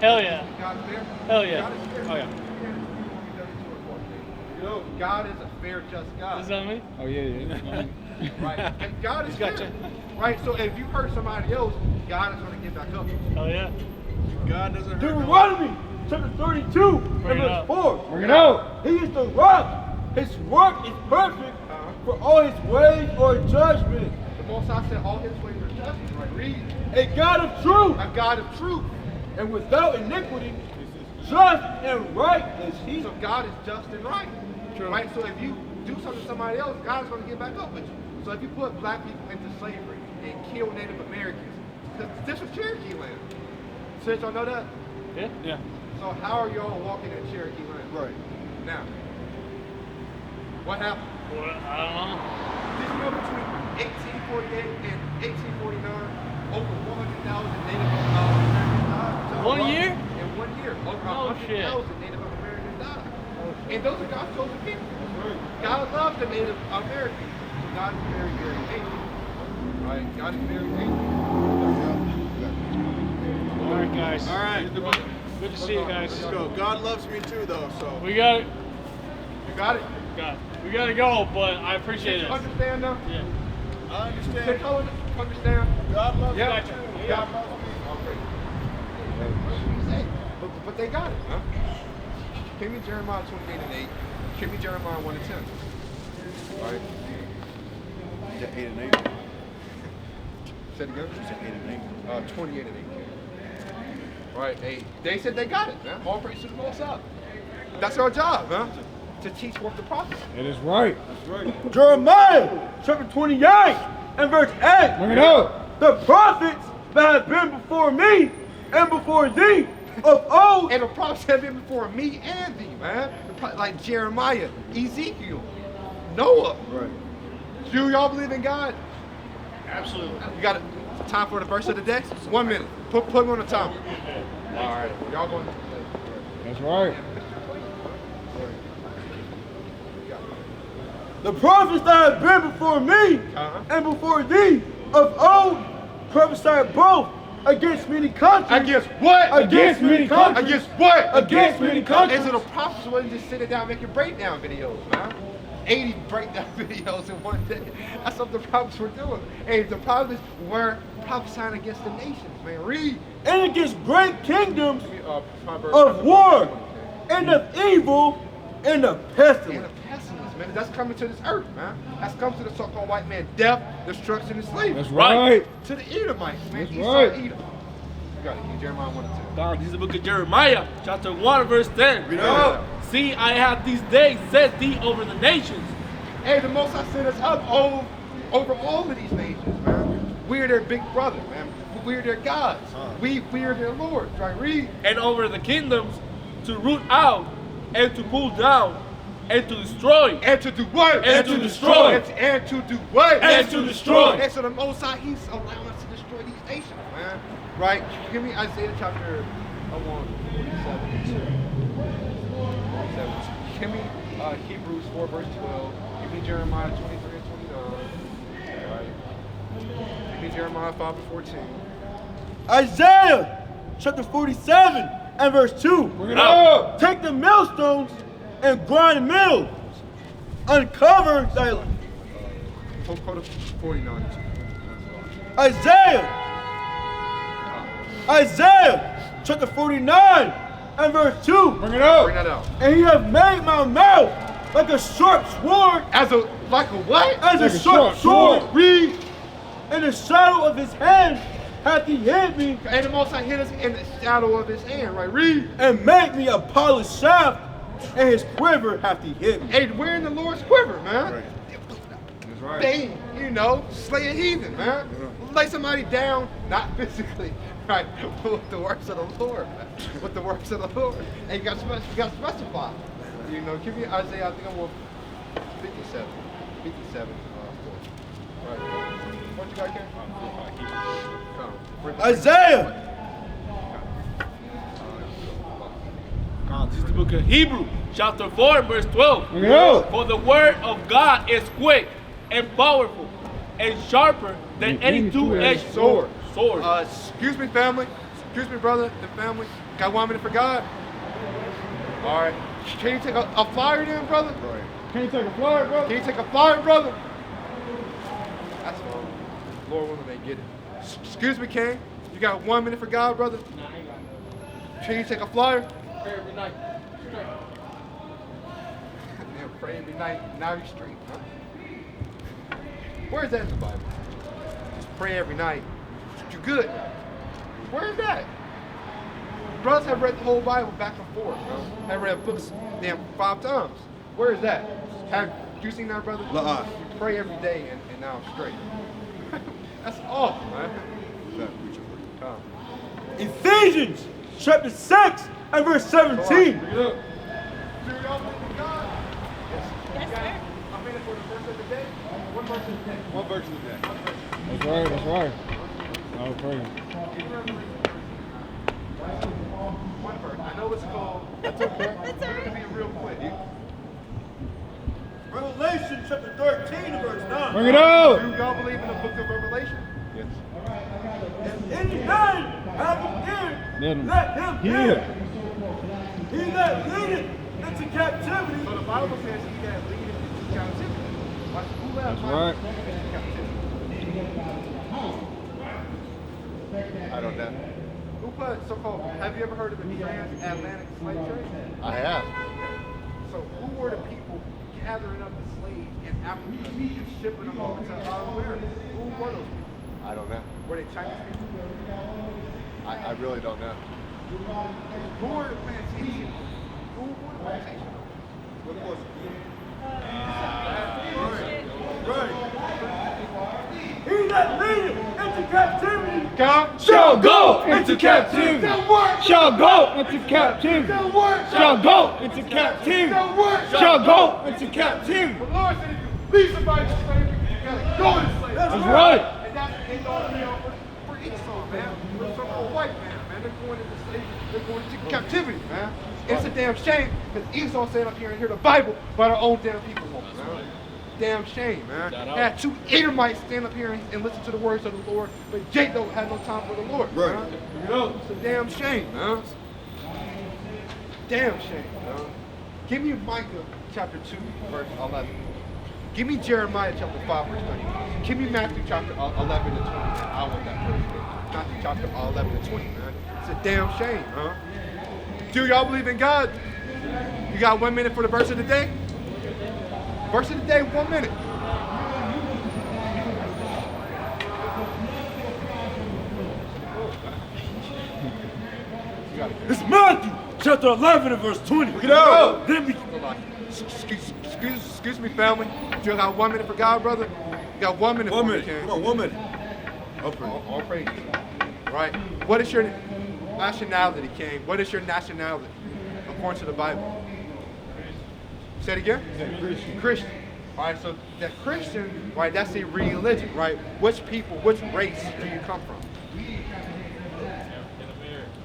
Hell yeah. God is fair? Hell yeah. God is fair. Oh, yeah. You know, God is a fair, just God. Is that me? Oh yeah, yeah. Right. And God is He's fair. got Right? So if you hurt somebody else, God is going to get back up. Hell yeah. God doesn't hurt no one. Deuteronomy chapter 32 and Bring it verse up. 4. Bring it out. He is the rock. His work is perfect, for all his ways are judgment. The Most High said all his ways are justice. Right? Read. A God of truth, A God of truth. and without iniquity, just and right is he. So God is just and right. Right? So if you do something to somebody else, God is going to get back up with you. So if you put black people into slavery and kill Native Americans, because this was Cherokee land. So did y'all know that? Yeah. Yeah. So how are y'all walking in Cherokee land? Right. Now, what happened? Well, I don't know. Did you know between 1848 and 1849, over 100,000 Native Americans died? One year? In 1 year, over Oh, 100,000 shit. Native Americans died. And those are God's chosen people. God loves the Native Americans. So God is very, very patient. Right? God is very patient. All right, guys. All right. Good to see you guys. Let's go. God loves me too, though. So. We got it. You got it? We gotta go, but I appreciate Did it. you understand now? Yeah. I Did understand. you understand? God loves Yeah. me too. Yeah. God loves me. Okay. But they got it, huh? Give me Jeremiah 28 and 8. Give me Jeremiah 1 and 10. All right. Yeah, 8 and 8. Say it again. 8 and 8. 28 and 8. Right. They said they got it, man. All praise to the Most High. That's our job, huh? To teach what the prophets. That is right. Jeremiah chapter 28 and verse 8. Bring it out. The prophets that have been before me and before thee of old. And the prophets have been before me and thee, man. Like Jeremiah, Ezekiel, Noah. Right. Do y'all believe in God? Absolutely. You got time for the verse of the day? 1 minute. Put me on the timer. All right. Y'all going? That's right. The prophets that have been before me and before thee of old prophesied both against many countries. Against what? Against many countries. Against what? Against many countries. And so the prophets wasn't just sitting down making breakdown videos, man. 80 breakdown videos in one day. That's what the prophets were doing. And the prophets were prophesying against the nations, man. Read. And against great kingdoms Proverbs of war and of evil and of and pestilence. a pestilence, man. That's coming to this earth, man. That's coming to the so-called white man. Death, destruction, and slavery. That's right. To the Edomites, man. That's Esau, right. Edom. You got it. Jeremiah 1 and 2. This is the book of Jeremiah, chapter 1, verse 10. Read it out. See, I have these days set thee over the nations. Hey, the Most High set us up over all of these nations, man. We're their big brother, man. We're their gods. We are their lords, right? Read. And over the kingdoms to root out and to pull down and to destroy. And to do what? And to destroy. And to do what? And to destroy. And so the Most High, He's allowing us to destroy these nations, man. Right? Give me Isaiah chapter 47. Give me Hebrews 4 verse 12. Give me Jeremiah 23 and 29. Right. Give me Jeremiah 5 and 14. Isaiah chapter 47 and verse 2. Bring it up. Take the millstones and grind the mills. Uncover thy Quote 49. Isaiah chapter 49 and verse 2. Bring it up. Bring that out. And he hath made my mouth like a sharp sword, Like a what? as Like a a sharp sharp sword. sword. Read. In the shadow of his hand hath he hid me, And the Most High hid us in the shadow of his hand, right? Read. and made me a polished shaft, and his quiver hath he hid me. Hey, we're in the Lord's quiver, man. Right. That's right. Bang, slay a heathen, man. Lay somebody down, not physically, right? But with the works of the Lord, man. With the works of the Lord. And you got to specify. Give me Isaiah, I think I'm on 57. 57. Right. What you got, Ken? Isaiah This is the book of Hebrews, chapter 4, verse 12. Bring it up. For the word of God is quick and powerful and sharper than any two-edged sword. Excuse me, family. Excuse me, brother and family. Got 1 minute for God. All right. Can you take a flyer then, brother? Right. Can you take a flyer, bro? Can you take a flyer, brother? That's all. Lord willing, they get it. Excuse me, King. You got 1 minute for God, brother? Can you take a flyer? Pray every night. Yeah, pray every night. Now you're straight, huh? Where is that in the Bible? Just pray every night. You're good. Where is that? Brothers have read the whole Bible back and forth, bro. Have read books 5 times. Where is that? Have you seen that, brother? La-ah. You pray every day and now I'm straight. That's awful, man. That preacher. Come. Ephesians chapter 6 and verse 17. Do y'all believe in God? Yes. Yes, sir. I'm in it for the verse of the day. One verse of the day. One verse of the day. That's right. That's right. Oh, praise. One verse. I know it's called. That's okay. That's We're all gonna right. be real quick. Revelation chapter 13 and verse 9. Bring it up. Do y'all believe in the book of Revelation? Yes. If any man have an ear, let him hear. He that leadeth into captivity. So the Bible says he that leadeth into captivity. Like, who led That's my right. into captivity? I don't know. Who put so-called? Have you ever heard of the transatlantic slave trade? I have. So who were the people gathering up the slaves in Africa and shipping them over to America? Who were those people? I don't know. Were they Chinese people? I really don't know. Who were the plantation? Who were the plantation? What was He that leadeth into captivity. God Shall go into captivity. Shall go into captivity. Shall go into captivity. Shall go into captivity. The Lord said if you leave somebody to slavery, you gotta go into slavery. That's right. And that's what they thought for Esau, man. For some old white man. They're going into slavery. They're going into captivity, man. It's a damn shame because Esau sat up here and hear the Bible, but our own damn people won't, man. Damn shame, man. Had 2 Edomites stand up here and listen to the words of the Lord, but Jacob had no time for the Lord, Right. man. It's a damn shame, man. Damn shame, man. Give me Micah chapter 2, verse 11. Give me Jeremiah chapter 5, verse 30. Give me Matthew chapter 11 to 20, man. I want that verse. Matthew chapter 11 to 20, man. It's a damn shame, huh? Do y'all believe in God? You got 1 minute for the verse of the day? Verse of the day, 1 minute. It's Matthew chapter 11 and verse 20. Get out. Then we Excuse me, family. You got 1 minute for God, brother? You got 1 minute 1 for minute. me, King. Come on, 1 minute. All praise. Right. What is your nationality, King? What is your nationality according to the Bible? Say it again? Christian. Christian. All right, so that Christian, right, that's a religion, right? Which people, which race do you come from?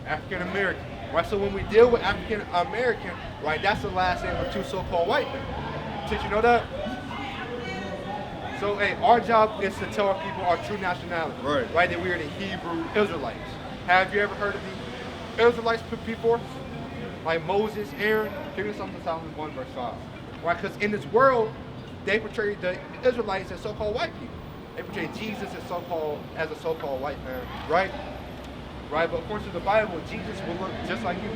African American. Right, so when we deal with African American, right, that's the last name of two so-called white men. Did you know that? So, hey, our job is to tell our people our true nationality. Right, that we are the Hebrew Israelites. Have you ever heard of the Israelites before? Like Moses, Aaron? Give me something Psalms 1 verse 5. Right, because in this world, they portray the Israelites as so-called white people. They portray Jesus as a so-called white man, right? Right, but according to the Bible, Jesus will look just like you.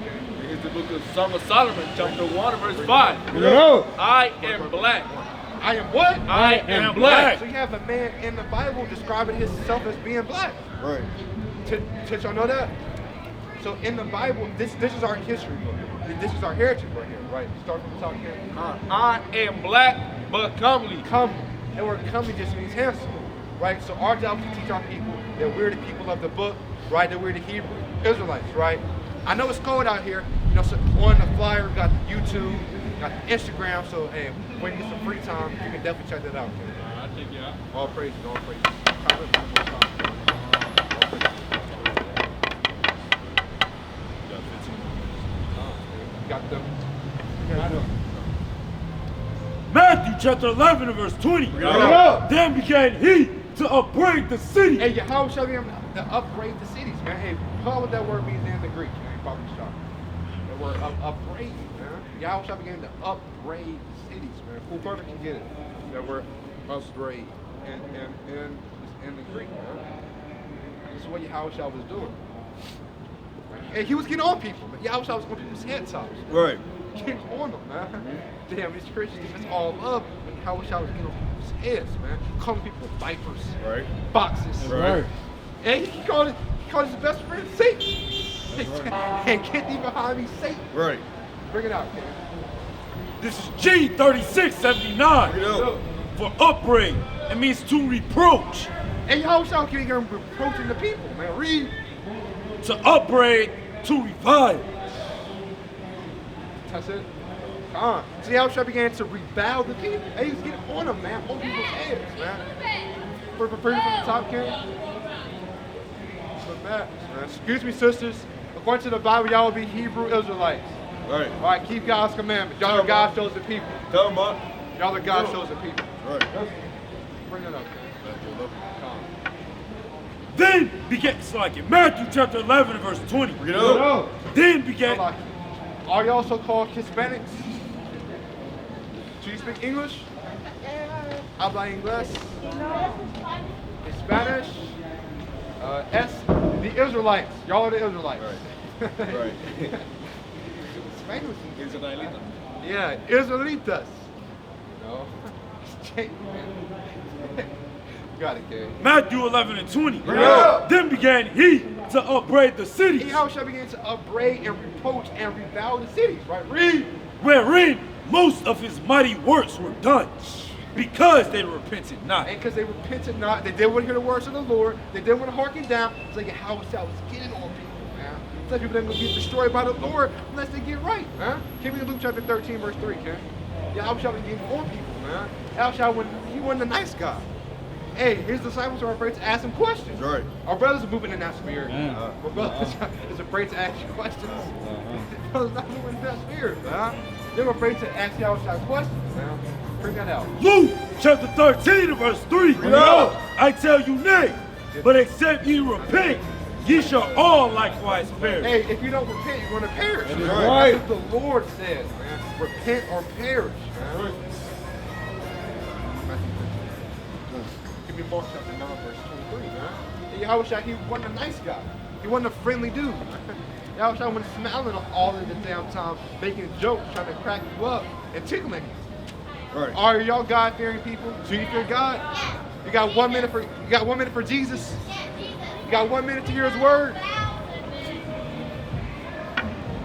It's the book of Song of Solomon, chapter 1, verse 5. No. I am black. I am what? I am black. So you have a man in the Bible describing himself as being black. Right. Did y'all know that? So in the Bible, this is our history book. This is our heritage right here, right? Start from the top here. I am black, but comely. Comely. And word comely just means handsome, right? So our job is to teach our people that we're the people of the book, right? That we're the Hebrew Israelites, right? I know it's cold out here, you know, so on the flyer, we got the YouTube, got the Instagram, so hey, when you get some free time, you can definitely check that out. I'll take you out. All praises, all praises. Got them. Matthew chapter 11 and verse 20. Yeah. Then began he to upbraid the city. Hey, how shall we to upgrade the cities, man? Hey, call what that word means in the Greek, man. Probably shot. The word upgrade, man. Yahweh shall begin to upgrade the cities, man. Who perfect can get it? That word upgrade in the Greek, man. This is what Yahweh shall was doing. And he was getting on people, man. Yahweh shall was on people's head tops. Right. Getting on them, man. Damn, these Christians, it's all love. But Yahweh shall was getting on people's heads, man. Calling people vipers. Right. Foxes. Right. And he called his best friend Satan. And get thee behind me, Satan. Right. Bring it out, man. This is G3679. You know. For upbraid. It means to reproach. And Yahweh shall keep reproaching the people, man. Read. To upbraid, to revile. That's it. So Yahweh began to revile the people. Hey, he was getting on them, man. On people's heads, man. For from the top, King. Man. Excuse me, sisters. According to the Bible, y'all will be Hebrew Israelites. Right. All right, keep God's commandments. Y'all are God's chosen people. Tell them, Mark. Y'all are God's chosen people. Right. Bring it up. Then began, it's like in Matthew chapter 11 and verse 20. You know. Then began, Are y'all so-called Hispanics? Do you speak English? Habla inglés? Spanish? The Israelites. Y'all are the Israelites. Right. Right. Spanish. Israelita. Yeah, Israelitas. You know? Got it, kid. Matthew 11 and 20. Yeah. Then began he to upbraid the cities, How shall begin to upbraid and reproach and revile the cities, right? Read. wherein most of his mighty works were done, because they repented not. And because they repented not, they didn't want to hear the words of the Lord, they didn't want to hearken down. It's like how shall was getting on people, man. It's like people that are going to get destroyed by the Lord unless they get right, man. Give me Luke chapter 13, verse 3, okay? Yahweh shall be getting on people, man. Yahweh shall, he wasn't a nice guy. Hey, his disciples are afraid to ask him questions. Right. Our brothers are moving in that spirit. Yeah. Our brothers is afraid to ask you questions. Brothers not moving in that spirit, man. They're afraid to ask y'all questions, man. Bring that out. Luke chapter 13 and verse 3. Yeah. I tell you nay, but except ye repent, ye shall all likewise perish. Hey, if you don't repent, you're going to perish. That is man. right. That's what the Lord says, man. Repent or perish, man. Give me Mark chapter 9, verse 23, man. And Yahweh, he wasn't a nice guy. He wasn't a friendly dude. Yahweh wasn't smiling all of the damn time, making jokes, trying to crack you up, and tickling you. Right. Are y'all God-fearing people? Do you fear God? You got 1 minute for Jesus? You got 1 minute to hear his word?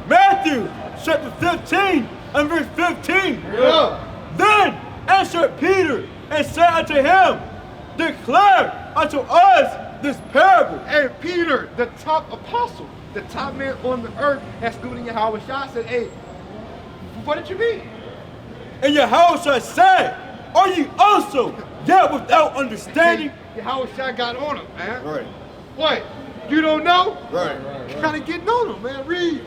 Matthew chapter 15 and verse 15. Yeah. Then answered Peter and said unto him, declare unto us this parable. Hey, Peter, the top apostle, the top man on the earth, excluding Yahweh Shah, said, hey, what did you mean? And Yahweh said, are ye also yet without understanding? Yahweh Shah got on him, man. Right. What? You don't know? Right. Kind of getting on him, man. Read.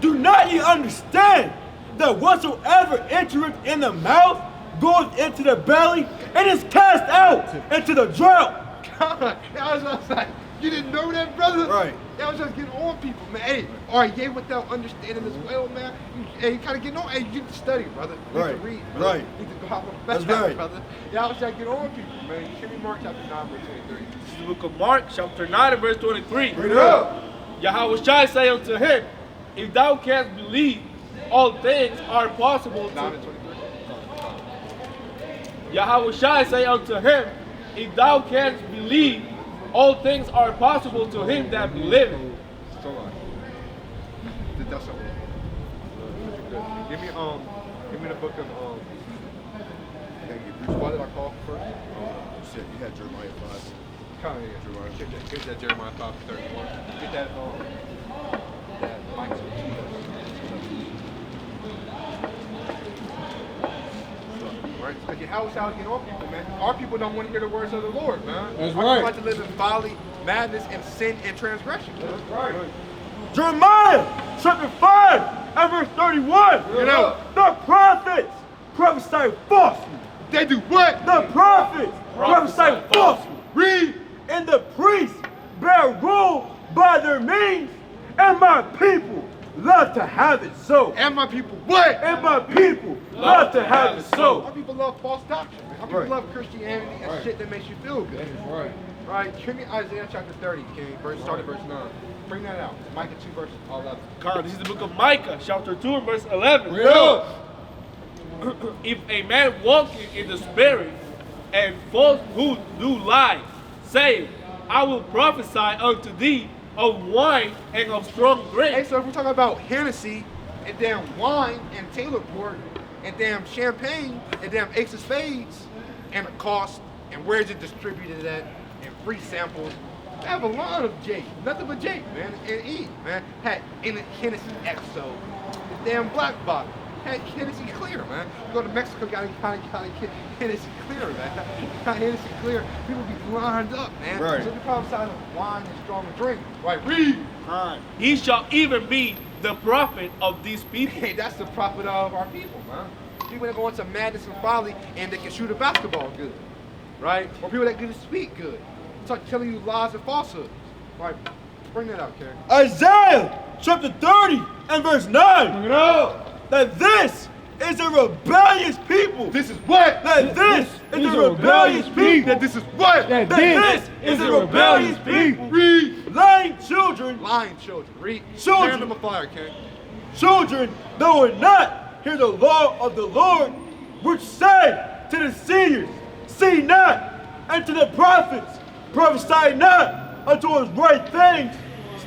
Do not ye understand that whatsoever entereth in the mouth goeth into the belly and is cast out into the drought? That was what I was like. You didn't know that, brother? Right. That was just getting on people, man. Hey, are you without understanding as well, man? You kind of getting on. Hey, you need to study, brother. You need to read, brother. Right. You need to go out with That's back, right. brother. Yeah, I was trying to get on people, man. Give me Mark chapter 9, verse 23. This is the book of Mark, chapter 9, and verse 23. Read it up. Yahweh shall say unto him, if thou canst believe, all things are possible 9 to and 23. Yahweh shall say unto him, if thou canst believe, all things are possible to him that believeth. So on. That's something. Give me the book of thank you, Bruce. What did I call first? You said you had Jeremiah 5. Kind of Jeremiah. Get that Jeremiah 5:31. Get that Mike's right? Because how is getting on people, man? Our people don't want to hear the words of the Lord, man. That's Our right. people like to live in folly, madness, and sin and transgression. That's right. Jeremiah chapter 5 and verse 31. You know. The prophets prophesy falsely. They do what? The prophets prophesy falsely. Read. And the priests bear rule by their means, and my people love to have it so. And my people what? And my people love to have it so. Our people love false doctrine, man. Our people Right. love Christianity and shit that makes you feel good. Right. Right? Give me Isaiah chapter 30, King. Start at verse 9. Bring that out. Micah 2 verses 11. God, this is the book of Micah, chapter 2, and verse 11. Read it up. If a man walking in the spirit and falsehood do lie, saying, I will prophesy unto thee of wine and of strong Hey, drink. so if we're talking about Hennessy and damn wine and Taylor port and damn champagne and damn Ace of Spades and the cost and where's it distributed at and free samples, I have a lot of J, nothing but J, man, and E, man. Had in it Hennessy XO, the damn black bottle. Had Hennessy Clear, man. You go to Mexico, gotta get Hennessy Clear, man. Got Hennessy Clear, people be lined up, man. Right. So the problem side of wine and strong drink. Right, read. He shall even be the prophet of these people. Hey, that's the prophet of our people, man. People that go into madness and folly and they can shoot a basketball good, right? Or people that can speak good. Start telling you lies and falsehoods. Right, bring that out, Karen. Isaiah chapter 30 and verse 9. Bring it up. That this is a rebellious people. This is what? That this is a rebellious people. That this is what? That That this this is a rebellious people. Read. Lying children, Lying children. Read. Children. Turn them a fire, Karen. children that will not hear the law of the Lord, which say to the seers, see not, and to the prophets, prophesy not unto us right things,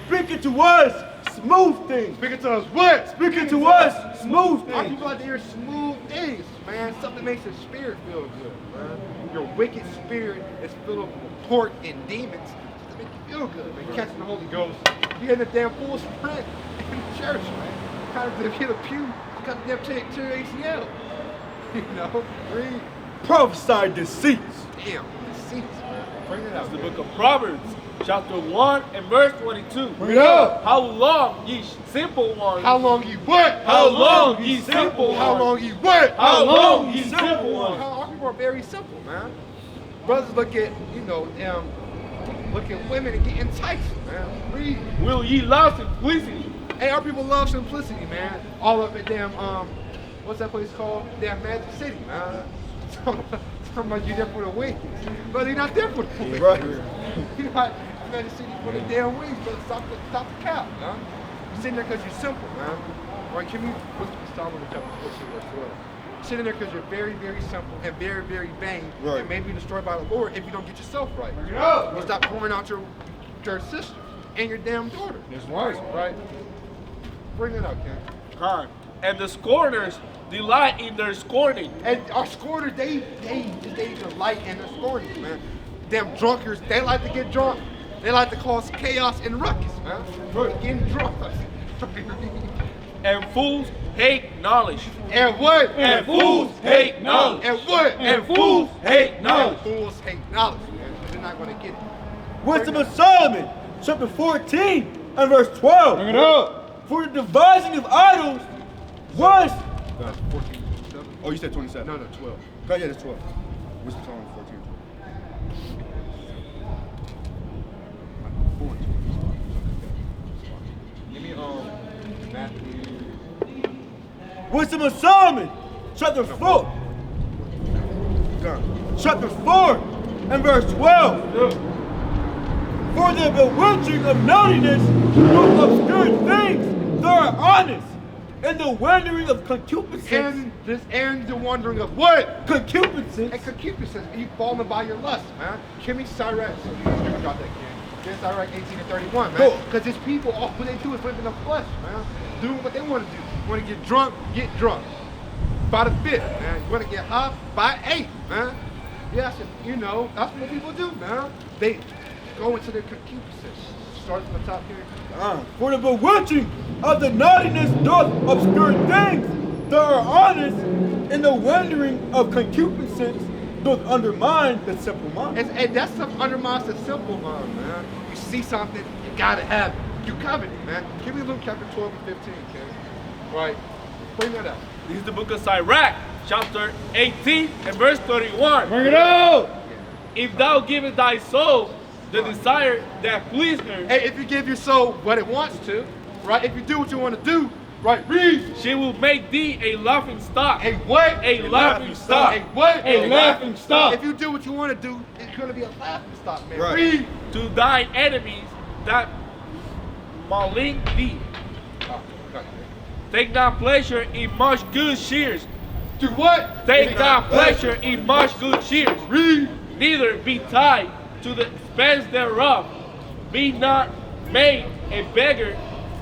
speaking to us smooth things. Speaking to us what? Speaking to us smooth Our things. people like to hear smooth things, man. Something makes the spirit feel good, man. Your wicked spirit is filled with pork and demons. Something make you feel good, man. Catching the Holy Ghost. You in the damn full sprint in the church, man. Kind of hit a pew, cut the damn tear ACL. You know? Read. Prophesy deceits. Damn, deceits, man. Bring it out. It's the man. book of Proverbs, chapter 1 and verse 22. Bring it up. How long, ye simple ones? How long you what? How long, ye simple ones? How long you what? How long, ye simple ones? Our people are very simple, man. Brothers look at, you know, look at women and get enticed, man. Read. Will ye love simplicity? Hey, our people love simplicity, man. All up at damn, what's that place called? Damn Magic City, man. Talking about you there for the wings. But you're not there for the wings. Right. You're not in Magic City for the damn wings, but stop the cap, man. You're sitting there because you're simple, man. Right, can we look at Solomon chapter 14, verse 12? You're sitting there because you're very, very simple and very, very vain, Right. and maybe destroyed by the Lord if you don't get yourself right. You stop pouring out your sister and your damn daughter. That's right. Right? Bring it out, Ken. And the scorners delight in their scorning. And our scorners, they delight in their scorning, man. Damn drunkards, they like to get drunk. They like to cause chaos and ruckus, man. Getting drunk. And fools hate knowledge. And what? And fools hate knowledge. And what? And fools hate knowledge. Fools hate knowledge, man. They're not going to get it. Wisdom of Solomon, chapter 14 and verse 12. Bring it up. For the devising of idols was. That's 14, 7. Oh, you said 27. No, 12. Oh, yeah, that's 12. Wisdom Song 14. 14. Give me Matthew. Wisdom of Solomon, chapter 4. Chapter 4 and verse 12. For the bewitching of naughtiness from obscure things that are honest, and the wandering of concupiscence. And the wandering of what? Concupiscence. And concupiscence. And you falling by your lust, man. Kimmy Cyrus. You can drop that, Kim. Kim Cyrus 18 and 31, man. Because his people, all what they do is live in the flesh, man. Doing what they want to do. You want to get drunk, get drunk. By the 5th, man. You want to get hot by 8th, man. Yeah, you know, that's what people do, man. They go into their concupiscence. Start from the top here. For the bewitching of the naughtiness doth obscure things that are honest, and the wandering of concupiscence doth undermine the simple mind. And that stuff undermines the simple mind, man. You see something, you gotta have it. You covet it, man. Give me Luke chapter 12 and 15, okay? Right. Bring that out. This is the book of Sirach, chapter 18 and verse 31. Bring it out. If thou givest thy soul the desire that pleased her, Hey, if you give your soul what it wants to, right? If you do what you want to do, right? Read. she will make thee a laughing stock. A what? A laughing stock. A what? A laughing stock. If you do what you want to do, it's gonna be a laughing stock, man. Right. Read. To thine enemies that malign thee. Oh, okay. Take not pleasure in much good cheers. Do what? Take not pleasure in much good cheers. Read. Neither be tied to the expense thereof. Be not made a beggar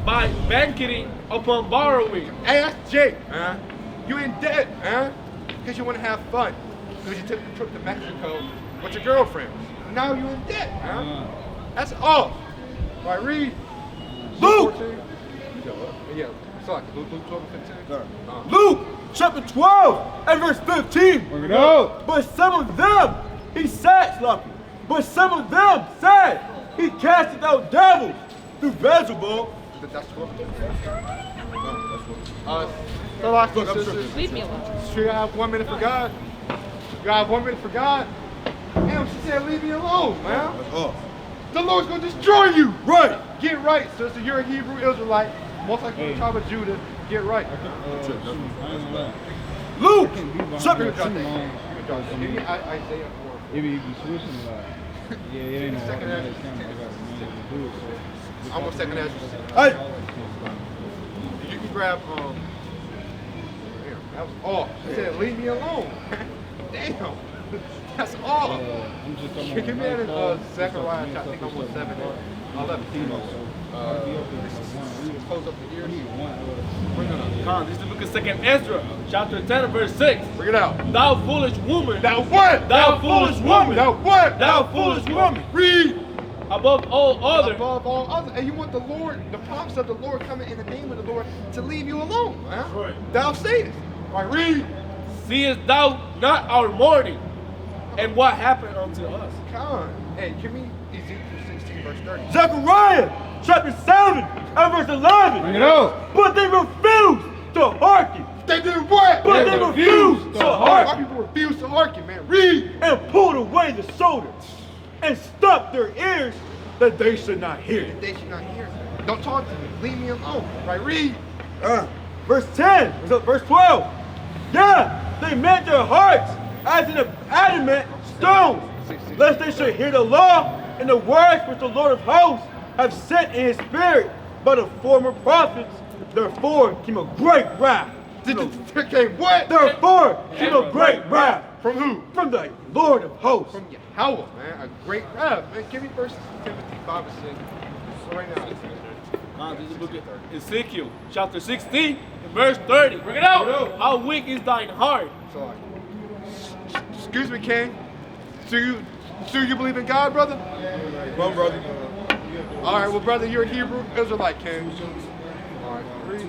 by banqueting upon borrowing. Hey, that's Jake, man. You in debt, man. Because you want to have fun. Because you took the trip to Mexico with your girlfriend. Now you in debt, man. That's off. All right, read. Luke. 14. Yeah, sorry. Luke 12 and 15. Luke chapter 12 and verse 15. Bring it out. But some of them he said, sloppy. But some of them said he casted out devils through Beelzebub. That's 12 and 15. So like sisters, Leave me alone. you have 1 minute for God. You have 1 minute for God. Damn, she said leave me alone, man. Oh. The Lord's gonna destroy you. Right. Get right, sister. You're a Hebrew Israelite, most likely the tribe of Judah. Get right. Luke You chapter can drop that. You can drop that. Give me Isaiah 4. It be switching a lot. Yeah, it ain't no Second automatic Ezra. camera. I got to do it. So I'm on second Ezra. Hey, You can grab damn, that was off. She said leave me alone. Damn. That's off. I'm just talking Give me that in Zechariah, I think I'm on 7 and 11. Close up the ears. Bring it up. Come on, this is the book of 2nd Ezra, chapter 10 and verse 6. Bring it out. Thou foolish woman. Thou what? Thou foolish woman. Thou what? Thou foolish woman. Read. Above all other. Above all others. And you want the Lord, the promise of the Lord coming in the name of the Lord to leave you alone, man. Right. Thou sayest. All right, read. Seest thou not our mourning? And what happened unto us? Come on. Hey, give me Ezekiel 16, verse 30. Zechariah chapter 7 and verse 11. bring it out. But they refused to hearken. They did what? But they refused to Our hearken people refuse to hearken, man. Read. and pulled away the shoulder and stopped their ears that they should not hear. They should not hear. Don't talk to me. Leave me alone. Right, read. Verse 10, verse 12. Yeah, they made their hearts as an adamant stone, lest they should hear the law and the words which the Lord of hosts have sent in his spirit by the former prophets. Therefore came a great wrath. Okay, what? Therefore came a great wrath. From who? From the Lord of hosts. From Yahweh, man. A great wrath. Man, give me 1 Timothy 5 and 6. So right now. This is the book of Ezekiel, chapter 16 and verse 30. Bring it out. How weak is thine heart? So, excuse me, King. Do you believe in God, brother? Come, brother. All right, well, brother, you're a Hebrew Israelite, King. All right, read.